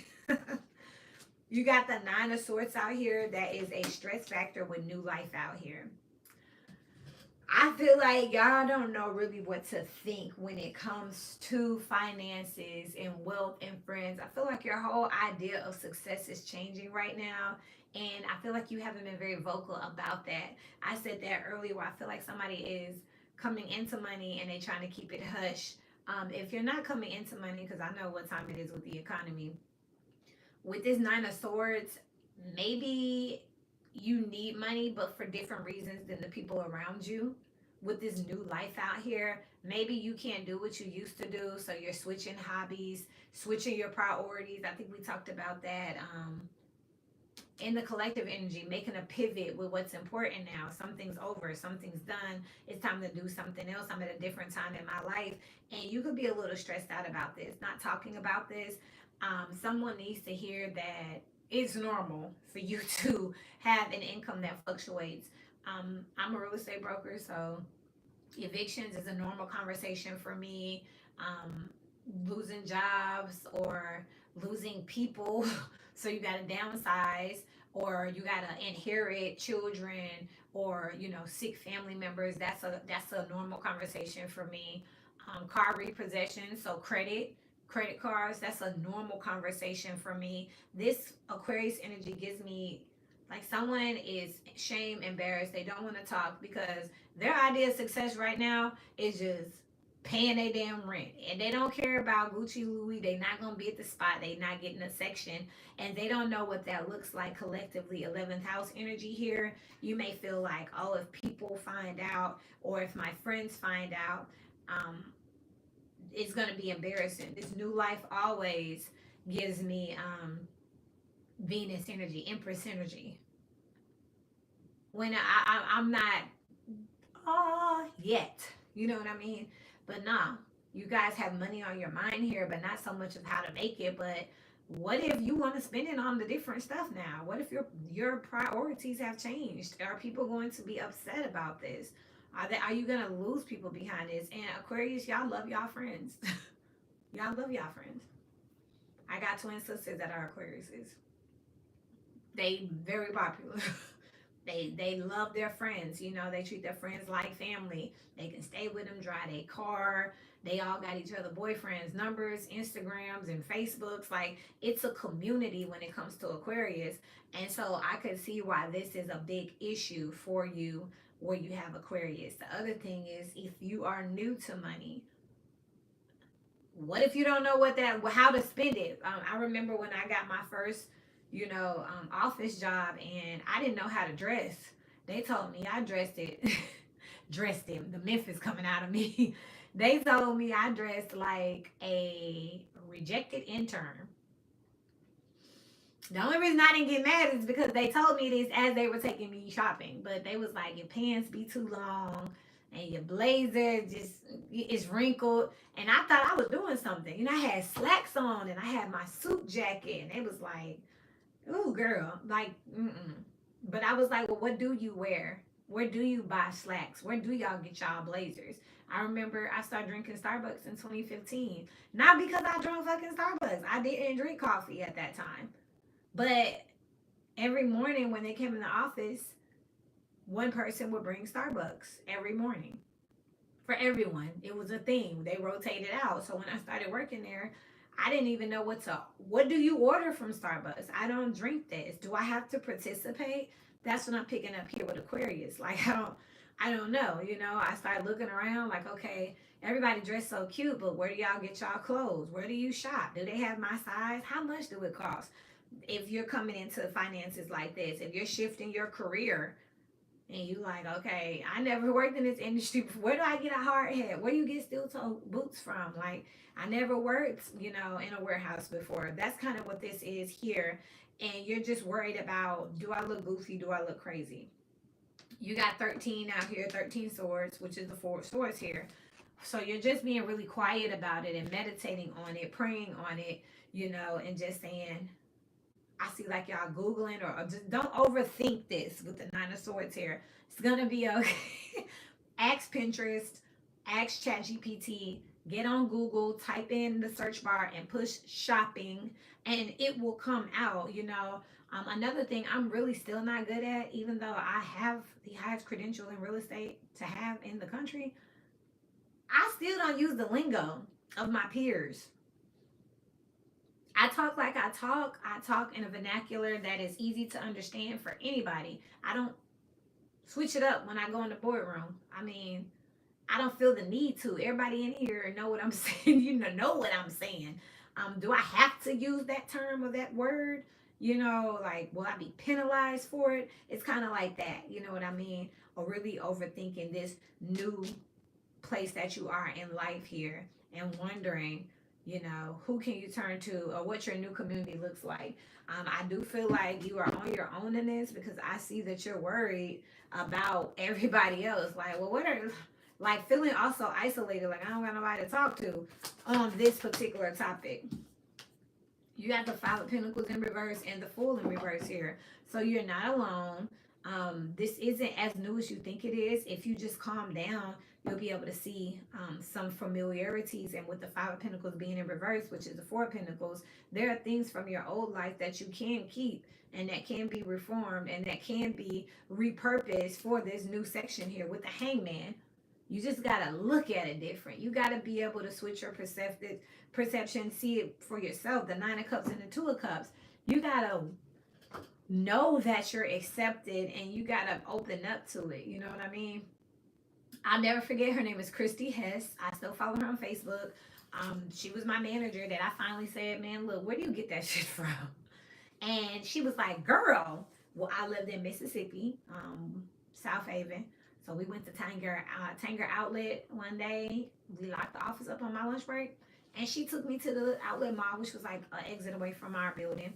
You got the Nine of Swords out here. That is a stress factor with new life out here. I feel like y'all don't know really what to think when it comes to finances and wealth and friends. I feel like your whole idea of success is changing right now. And I feel like you haven't been very vocal about that. I said that earlier where I feel like somebody is coming into money and they trying to keep it hush. If you're not coming into money, because I know what time it is with the economy, with this Nine of Swords, maybe you need money, but for different reasons than the people around you. With this new life out here, maybe you can't do what you used to do, so you're switching hobbies, switching your priorities. I think we talked about that in the collective energy, making a pivot with what's important now. Something's over, something's done. It's time to do something else. I'm at a different time in my life, and you could be a little stressed out about this, not talking about this. Someone needs to hear that it's normal for you to have an income that fluctuates, I'm a real estate broker, so evictions is a normal conversation for me. Um, Losing jobs or losing people, so you got to downsize, or you got to inherit children, or sick family members. That's a normal conversation for me. Car repossession, so credit cards. That's a normal conversation for me. This Aquarius energy gives me like someone is shame embarrassed. They don't want to talk because their idea of success right now is just paying their damn rent, and they don't care about Gucci Louis. They not gonna be at the spot. They not getting a section, and they don't know what that looks like collectively. 11th house energy here. You may feel like, oh, if people find out, or if my friends find out, um, it's gonna be embarrassing. This new life always gives me Venus energy, Empress energy. When I'm not yet, you know what I mean? But nah, you guys have money on your mind here, but not so much of how to make it. But what if you want to spend it on the different stuff now? What if your priorities have changed? Are people going to be upset about this? Are you gonna lose people behind this? And Aquarius, y'all love y'all friends. Y'all love y'all friends. I got twin sisters that are Aquariuses. They very popular. They love their friends. They treat their friends like family. They can stay with them, drive their car. They all got each other boyfriends numbers, Instagrams, and Facebooks. Like, it's a community when it comes to Aquarius. And so I could see why this is a big issue for you where you have Aquarius. The other thing is, if you are new to money, what if you don't know how to spend it? I remember when I got my first office job, and I didn't know how to dress. They told me I dressed it, dressed it. The Memphis coming out of me. They told me I dressed like a rejected intern. The only reason I didn't get mad is because they told me this as they were taking me shopping. But they was like, your pants be too long, and your blazer just is wrinkled. And I thought I was doing something. I had slacks on, and I had my suit jacket, and they was like, ooh, girl, like, mm-mm. But I was like, well, what do you wear? Where do you buy slacks? Where do y'all get y'all blazers? I remember I started drinking Starbucks in 2015. Not because I drank fucking Starbucks. I didn't drink coffee at that time. But every morning when they came in the office, one person would bring Starbucks every morning. For everyone. It was a thing. They rotated out. So when I started working there, I didn't even know what do you order from Starbucks? I don't drink this. Do I have to participate? That's what I'm picking up here with Aquarius. Like, I don't know. I started looking around like, okay, everybody dressed so cute, but where do y'all get y'all clothes? Where do you shop? Do they have my size? How much do it cost? If you're coming into finances like this, if you're shifting your career, and you like, okay, I never worked in this industry before. Where do I get a hard hat? Where do you get steel toe boots from? Like, I never worked, in a warehouse before. That's kind of what this is here. And you're just worried about, do I look goofy? Do I look crazy? You got 13 out here, 13 swords, which is the 4 swords here. So you're just being really quiet about it and meditating on it, praying on it, and just saying, I see like y'all Googling or just don't overthink this with the 9 of Swords here. It's going to be okay. Ask Pinterest, ask ChatGPT, get on Google, type in the search bar and push shopping, and it will come out, Another thing I'm really still not good at, even though I have the highest credential in real estate to have in the country, I still don't use the lingo of my peers. I talk like I talk. I talk in a vernacular that is easy to understand for anybody. I don't switch it up when I go in the boardroom. I don't feel the need to. Everybody in here know what I'm saying. Know what I'm saying. Do I have to use that term or that word? Like, will I be penalized for it? It's kind of like that. You know what I mean? Or really overthinking this new place that you are in life here and wondering, who can you turn to or what your new community looks like. I do feel like you are on your own in this because I see that you're worried about everybody else. Like, well, what are, like, feeling also isolated, like I don't got nobody to talk to on this particular topic. You got the 5 of Pentacles in reverse and the Fool in reverse here. So you're not alone. This isn't as new as you think it is. If you just calm down, you'll be able to see some familiarities. And with the Five of Pentacles being in reverse, which is the Four of Pentacles, there are things from your old life that you can keep and that can be reformed and that can be repurposed for this new section here with the Hangman. You just gotta look at it different. You gotta be able to switch your perception, see it for yourself. The Nine of Cups and the Two of Cups. You gotta know that you're accepted and you gotta open up to it. You know what I mean? I'll never forget, her name is Christy Hess. I still follow her on Facebook. She was my manager that I finally said, man, look, where do you get that shit from? And she was like, girl, well, I lived in Mississippi, South Haven. So we went to Tanger Outlet one day. We locked the office up on my lunch break. And she took me to the outlet mall, which was like an exit away from our building.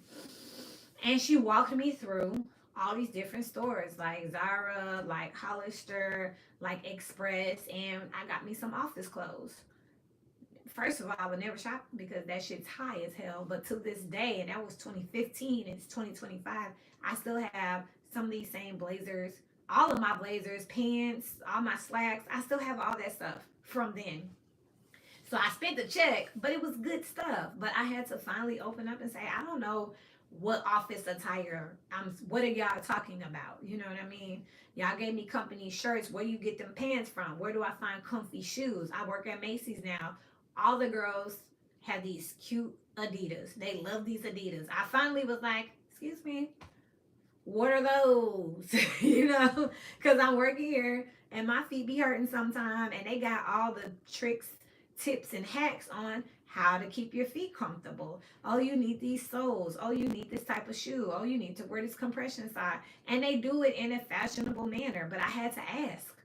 And she walked me through all these different stores, like Zara, like Hollister, like Express, and I got me some office clothes. First of all, I would never shop because that shit's high as hell. But to this day, and that was 2015, it's 2025, I still have some of these same blazers, all of my blazers, pants, all my slacks. I still have all that stuff from then. So I spent the check, but it was good stuff. But I had to finally open up and say, I don't know what office attire what are y'all talking about? You know what I mean? Y'all gave me company shirts. Where do you get them pants from? Where do I find comfy shoes? I work at Macy's now. All the girls have these cute Adidas. They love these Adidas. I finally was like, excuse me, what are those? You know, because I'm working here and my feet be hurting sometime, and they got all the tricks, tips, and hacks on how to keep your feet comfortable. Oh, you need these soles. Oh, you need this type of shoe. Oh, you need to wear this compression side. And they do it in a fashionable manner. But I had to ask.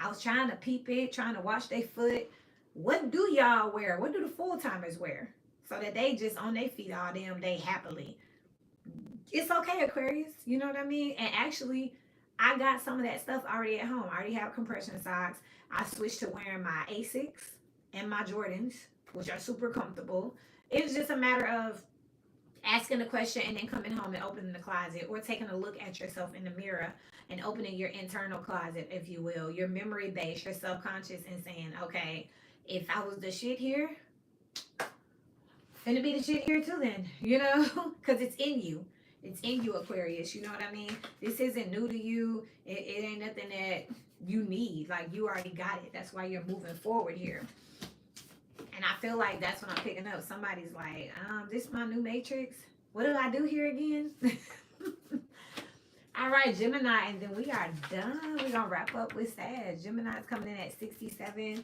I was trying to peep it, trying to watch their foot. What do y'all wear? What do the full-timers wear? So that they just on their feet all damn day happily. It's okay, Aquarius. You know what I mean? And actually, I got some of that stuff already at home. I already have compression socks. I switched to wearing my Asics and my Jordans, which are super comfortable. It's just a matter of asking the question and then coming home and opening the closet, or taking a look at yourself in the mirror and opening your internal closet, if you will, your memory base, your subconscious, and saying, okay, if I was the shit here, finna be the shit here too then, you know, because it's in you. It's in you, Aquarius. You know what I mean? This isn't new to you. It ain't nothing that you need. Like, you already got it. That's why you're moving forward here. And I feel like that's what I'm picking up. Somebody's like, this is my new matrix. What do I do here again? All right, Gemini, and then we are done. We're going to wrap up with Sag. Gemini is coming in at 67.05.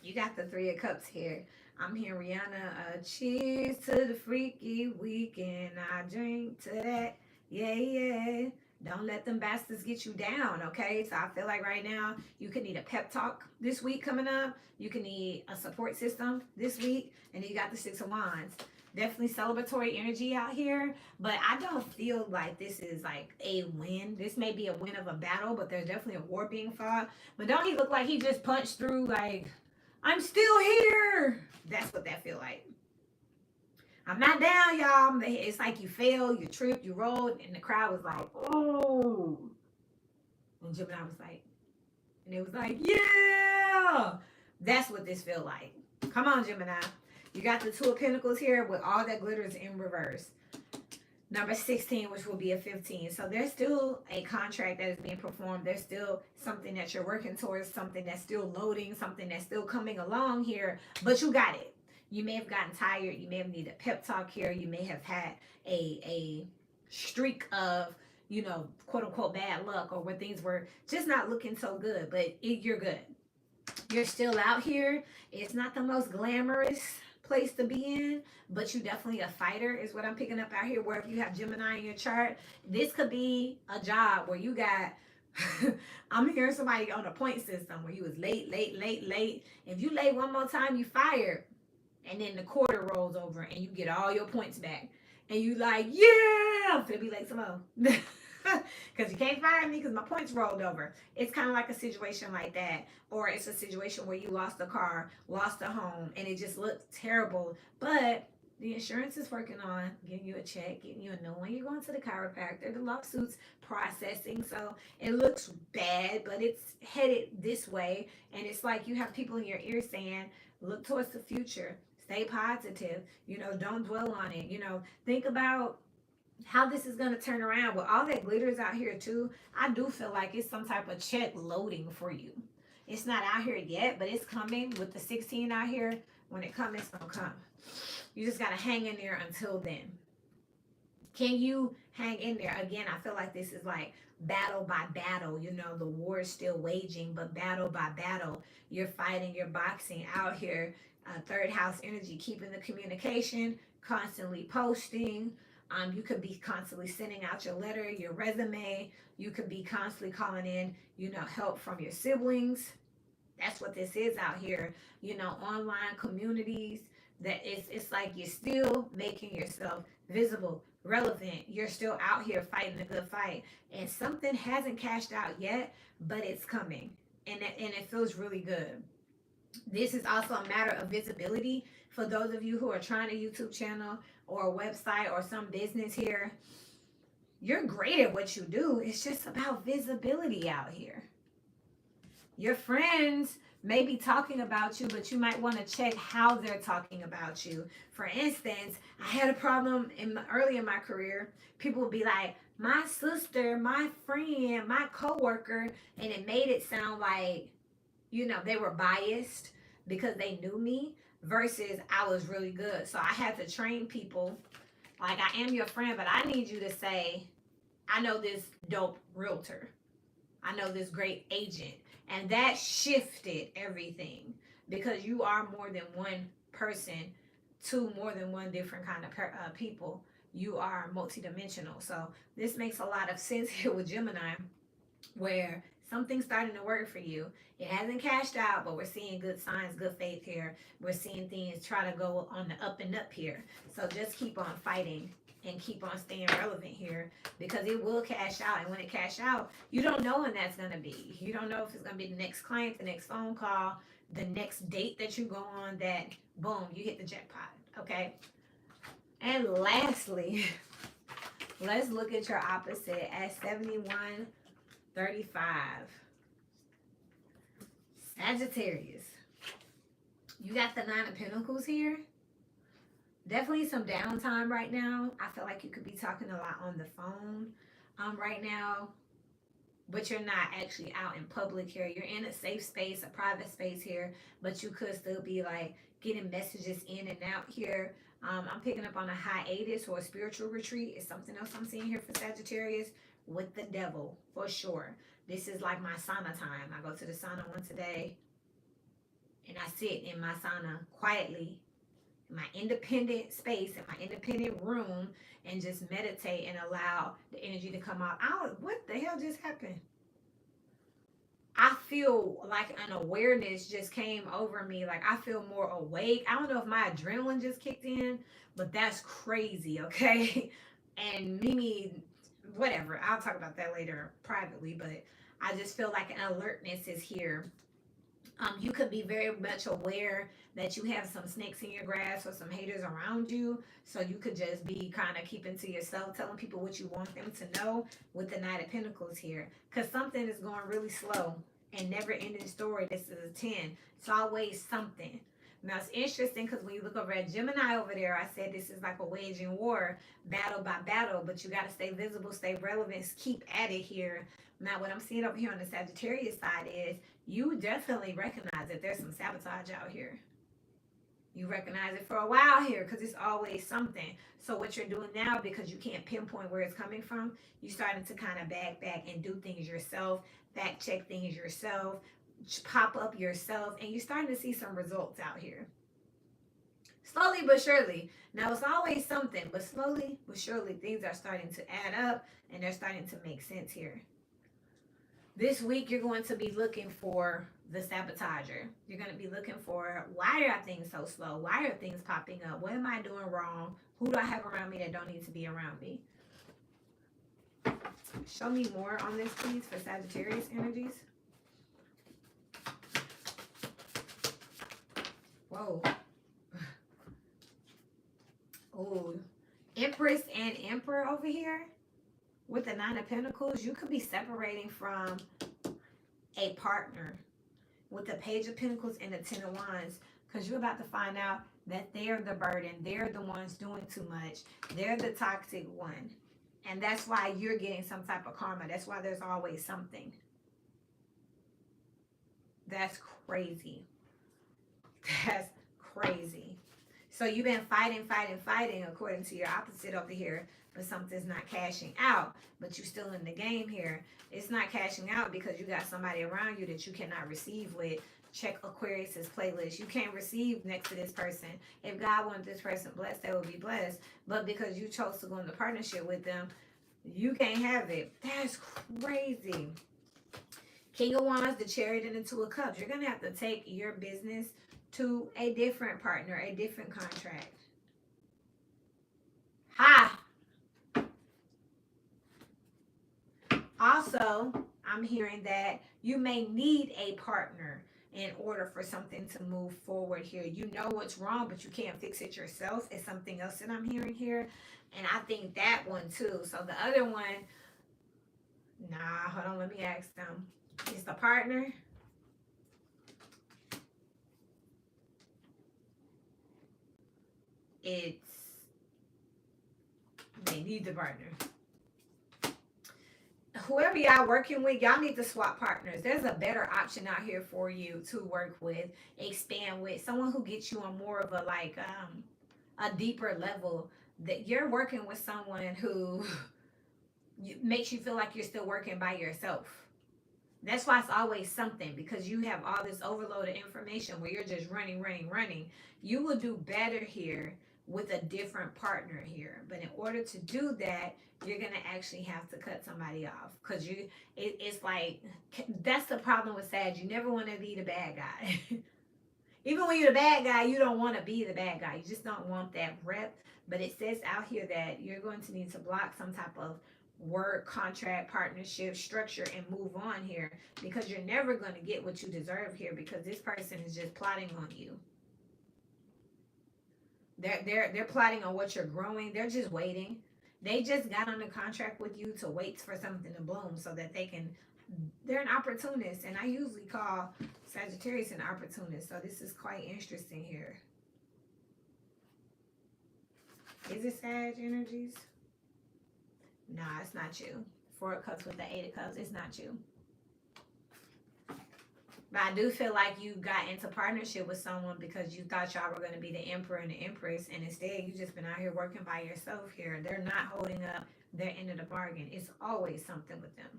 You got the Three of Cups here. I'm hearing Rihanna, cheers to the freaky weekend. I drink to that. Yeah, yeah. Don't let them bastards get you down, okay? So I feel like right now you could need a pep talk this week coming up. You can need a support system this week. And then you got the Six of Wands. Definitely celebratory energy out here. But I don't feel like this is like a win. This may be a win of a battle, but there's definitely a war being fought. But don't he look like he just punched through, like, I'm still here? That's what that feel like. I'm not down, y'all. It's like you fell, you tripped, you rolled, and the crowd was like, oh. And Gemini was like, and it was like, yeah. That's what this feel like. Come on, Gemini. You got the Two of Pentacles here with all that glitters in reverse. Number 16, which will be a 15. So there's still a contract that is being performed. There's still something that you're working towards, something that's still loading, something that's still coming along here, but you got it. You may have gotten tired. You may have needed a pep talk here. You may have had a streak of, you know, quote unquote bad luck, or where things were just not looking so good, but you're good. You're still out here. It's not the most glamorous place to be in, but you definitely a fighter is what I'm picking up out here. Where if you have Gemini in your chart, this could be a job where you got I'm hearing somebody on a point system where you was late. If you late one more time, you fired. And then the quarter rolls over and you get all your points back. And you like, yeah, I'm gonna be like, Simone. Because you can't fire me because my points rolled over. It's kind of like a situation like that. Or it's a situation where you lost a car, lost a home, and it just looked terrible. But The insurance is working on getting you a check, getting you a new one. You're going to the chiropractor, the lawsuits processing. So it looks bad, but it's headed this way. And it's like you have people in your ear saying, look towards the future, stay positive, don't dwell on it. Think about how this is going to turn around. With all that glitters out here too, I do feel like it's some type of check loading for you. It's not out here yet, but it's coming. With the 16 out here, when it comes, it's going to come. You just got to hang in there until then. Can you hang in there? Again, I feel like this is like battle by battle. The war is still waging, but battle by battle, you're fighting, you're boxing out here. Third house energy, keeping the communication, constantly posting. You could be constantly sending out your letter, your resume. You could be constantly calling in, help from your siblings. That's what this is out here. Online communities. That it's like you're still making yourself visible, relevant. You're still out here fighting a good fight, and something hasn't cashed out yet, but it's coming, and it feels really good. This is also a matter of visibility for those of you who are trying a YouTube channel or a website or some business here. You're great at what you do. It's just about visibility out here. Your friends may be talking about you, but you might want to check how they're talking about you. For instance, I had a problem early in my career. People would be like, my sister, my friend, my coworker, and it made it sound like, they were biased because they knew me versus I was really good. So I had to train people like, I am your friend, but I need you to say, I know this dope realtor. I know this great agent. And that shifted everything because you are more than one person to more than one different kind of people. You are multidimensional. So this makes a lot of sense here with Gemini, where something's starting to work for you. It hasn't cashed out, but we're seeing good signs, good faith here. We're seeing things try to go on the up and up here. So just keep on fighting and keep on staying relevant here because it will cash out. And when it cash out, you don't know when that's going to be. You don't know if it's going to be the next client, the next phone call, the next date that you go on, that boom, you hit the jackpot. Okay. And lastly, let's look at your opposite at 7135. Sagittarius. You got the 9 of Pentacles here. Definitely some downtime right now. I feel like you could be talking a lot on the phone right now, but you're not actually out in public here. You're in a safe space, a private space here, but you could still be like getting messages in and out here. I'm picking up on a hiatus or a spiritual retreat. It's something else I'm seeing here for Sagittarius with the devil for sure. This is like my sauna time. I go to the sauna once a day and I sit in my sauna quietly, in my independent space, in my independent room, and just meditate and allow the energy to come out. What the hell just happened? I feel like an awareness just came over me. Like I feel more awake. I don't know if my adrenaline just kicked in, but that's crazy, okay? And Mimi, whatever, I'll talk about that later privately, but I just feel like an alertness is here. You could be very much aware that you have some snakes in your grass or some haters around you. So you could just be kind of keeping to yourself, telling people what you want them to know with the 9 of Pentacles here. Because something is going really slow and never ending story. This is a 10. It's always something. Now it's interesting because when you look over at Gemini over there, I said this is like a waging war, battle by battle, but you got to stay visible, stay relevant, keep at it here. Now what I'm seeing over here on the Sagittarius side is you definitely recognize that there's some sabotage out here. You recognize it for a while here because it's always something. So what you're doing now, because you can't pinpoint where it's coming from, you're starting to kind of back and do things yourself, fact check things yourself, pop up yourself, and you're starting to see some results out here. Slowly but surely. Now it's always something, but slowly but surely things are starting to add up and they're starting to make sense here. This week, you're going to be looking for the sabotager. You're going to be looking for, why are things so slow? Why are things popping up? What am I doing wrong? Who do I have around me that don't need to be around me? Show me more on this, please, for Sagittarius energies. Whoa. Ooh, Empress and Emperor over here with the Nine of Pentacles. You could be separating from a partner with the Page of Pentacles and the Ten of Wands, because you're about to find out that they're the burden. They're the ones doing too much. They're the toxic one. And that's why you're getting some type of karma. That's why there's always something. That's crazy. That's crazy. So you've been fighting, according to your opposite over here, but something's not cashing out. But you're still in the game here. It's not cashing out because you got somebody around you that you cannot receive with. Check Aquarius's playlist. You can't receive next to this person. If God wanted this person blessed, they would be blessed. But because you chose to go into partnership with them, you can't have it. That's crazy. King of Wands, the Chariot, and the Two of Cups. You're going to have to take your business to a different partner, a different contract. Ha! Also, I'm hearing that you may need a partner in order for something to move forward here. You know what's wrong, but you can't fix it yourself. It's something else that I'm hearing here. And I think that one too. So the other one, nah, hold on, let me ask them. Is the partner? It's, they need the partner. Whoever y'all working with, y'all need to swap partners. There's a better option out here for you to work with, expand with, someone who gets you on more of a like a deeper level. That you're working with someone who makes you feel like you're still working by yourself. That's why it's always something, because you have all this overload of information where you're just running. You will do better here with a different partner here. But in order to do that, you're gonna actually have to cut somebody off, because it's like, that's the problem with Sag. You never want to be the bad guy. Even when you're the bad guy, you don't want to be the bad guy. You just don't want that rep. But it says out here that you're going to need to block some type of work, contract, partnership, structure, and move on here, because you're never going to get what you deserve here, because this person is just plotting on you. They're plotting on what you're growing. They're just waiting. They just got on a contract with you to wait for something to bloom so that they can. They're an opportunist, and I usually call Sagittarius an opportunist. So this is quite interesting here. Is it Sag energies? Nah, it's not you. Four of Cups with the Eight of Cups. It's not you. But I do feel like you got into partnership with someone because you thought y'all were going to be the Emperor and the Empress, and instead you just been out here working by yourself here. They're not holding up their end of the bargain. It's always something with them.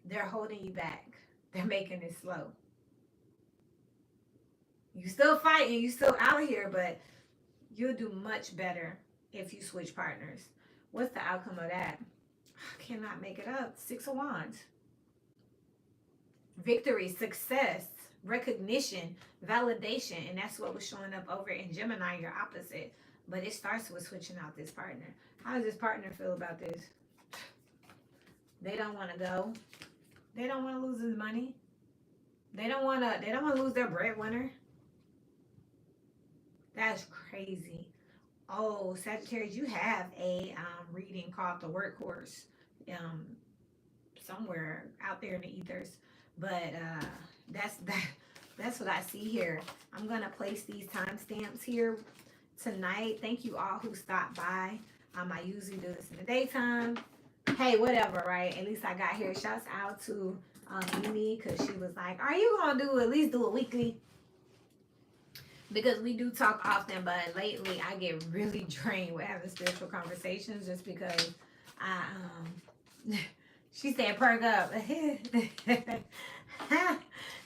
They're holding you back. They're making it slow. You still fighting, you still out here, but you'll do much better if you switch partners. What's the outcome of that? I cannot make it up. Six of Wands. Victory, success, recognition, validation, and that's what was showing up over in Gemini, your opposite. But it starts with switching out this partner. How does this partner feel about this? They don't want to go. They don't want to lose his money. They don't want to lose their breadwinner. That's crazy. Oh, Sagittarius, you have a reading called The Workhorse somewhere out there in the ethers. But that's what I see here. I'm going to place these timestamps here tonight. Thank you all who stopped by. I usually do this in the daytime. Hey, whatever, right? At least I got here. Shouts out to Mimi, because she was like, are you going to at least do it weekly? Because we do talk often, but lately I get really drained with having spiritual conversations, just because she said perk up.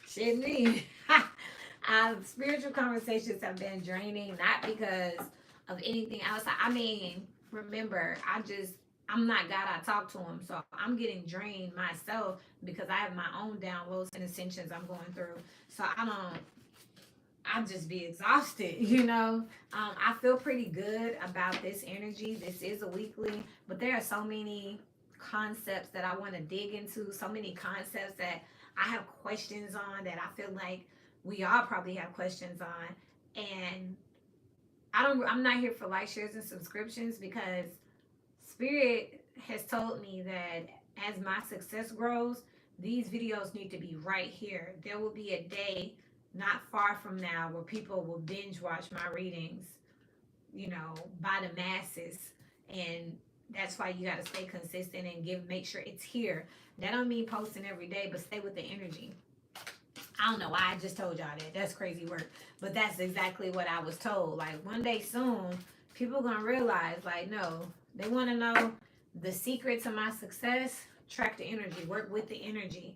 Shit me. Spiritual conversations have been draining, not because of anything else. I mean, remember, I'm not God, I talk to him. So I'm getting drained myself because I have my own downloads and ascensions I'm going through. So I'll just be exhausted, you know. I feel pretty good about this energy. This is a weekly, but there are so many concepts that I want to dig into, so many concepts that I have questions on, that I feel like we all probably have questions on. And I'm not here for likes, shares, and subscriptions because Spirit has told me that as my success grows, these videos need to be right here. There will be a day not far from now where people will binge watch my readings, by the masses. And that's why you got to stay consistent and make sure it's here. That don't mean posting every day, but stay with the energy. I don't know why I just told y'all that. That's crazy work. But that's exactly what I was told. Like one day soon, people gonna realize, like, no, they wanna know the secret to my success. Track the energy, work with the energy.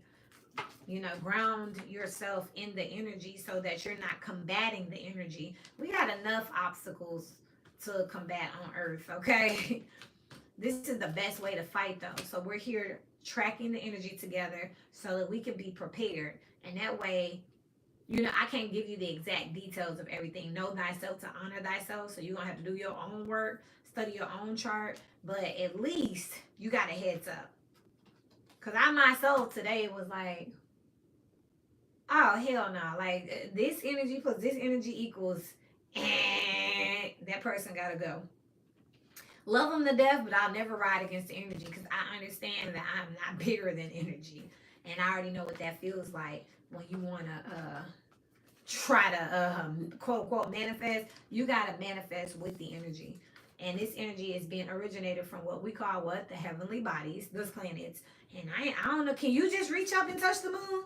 Ground yourself in the energy so that you're not combating the energy. We got enough obstacles to combat on earth, okay? This is the best way to fight though. So we're here tracking the energy together so that we can be prepared. And that way, I can't give you the exact details of everything. Know thyself to honor thyself. So you're going to have to do your own work, study your own chart. But at least you got a heads up. Because I myself today was like, oh, hell no. Like, this energy plus this energy equals, and that person got to go. Love them to death, but I'll never ride against the energy because I understand that I'm not bigger than energy. And I already know what that feels like when you want to try to quote unquote manifest. You got to manifest with the energy. And this energy is being originated from what we call the heavenly bodies, those planets. And I don't know, can you just reach up and touch the moon?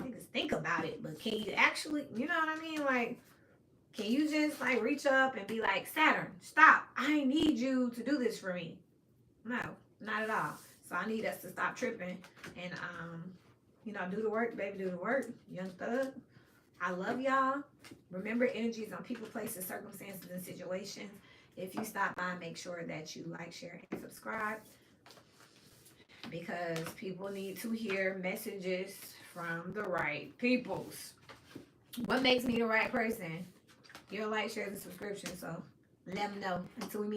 Niggas think about it, but can you actually, you know what I mean? Like, can you just like reach up and be like, Saturn, stop. I need you to do this for me. No, not at all. So I need us to stop tripping and do the work, baby, do the work. Young Thug. I love y'all. Remember, energies on people, places, circumstances, and situations. If you stop by, make sure that you like, share, and subscribe. Because people need to hear messages from the right peoples. What makes me the right person? Your like, shares, and subscription. So let them know until we meet again.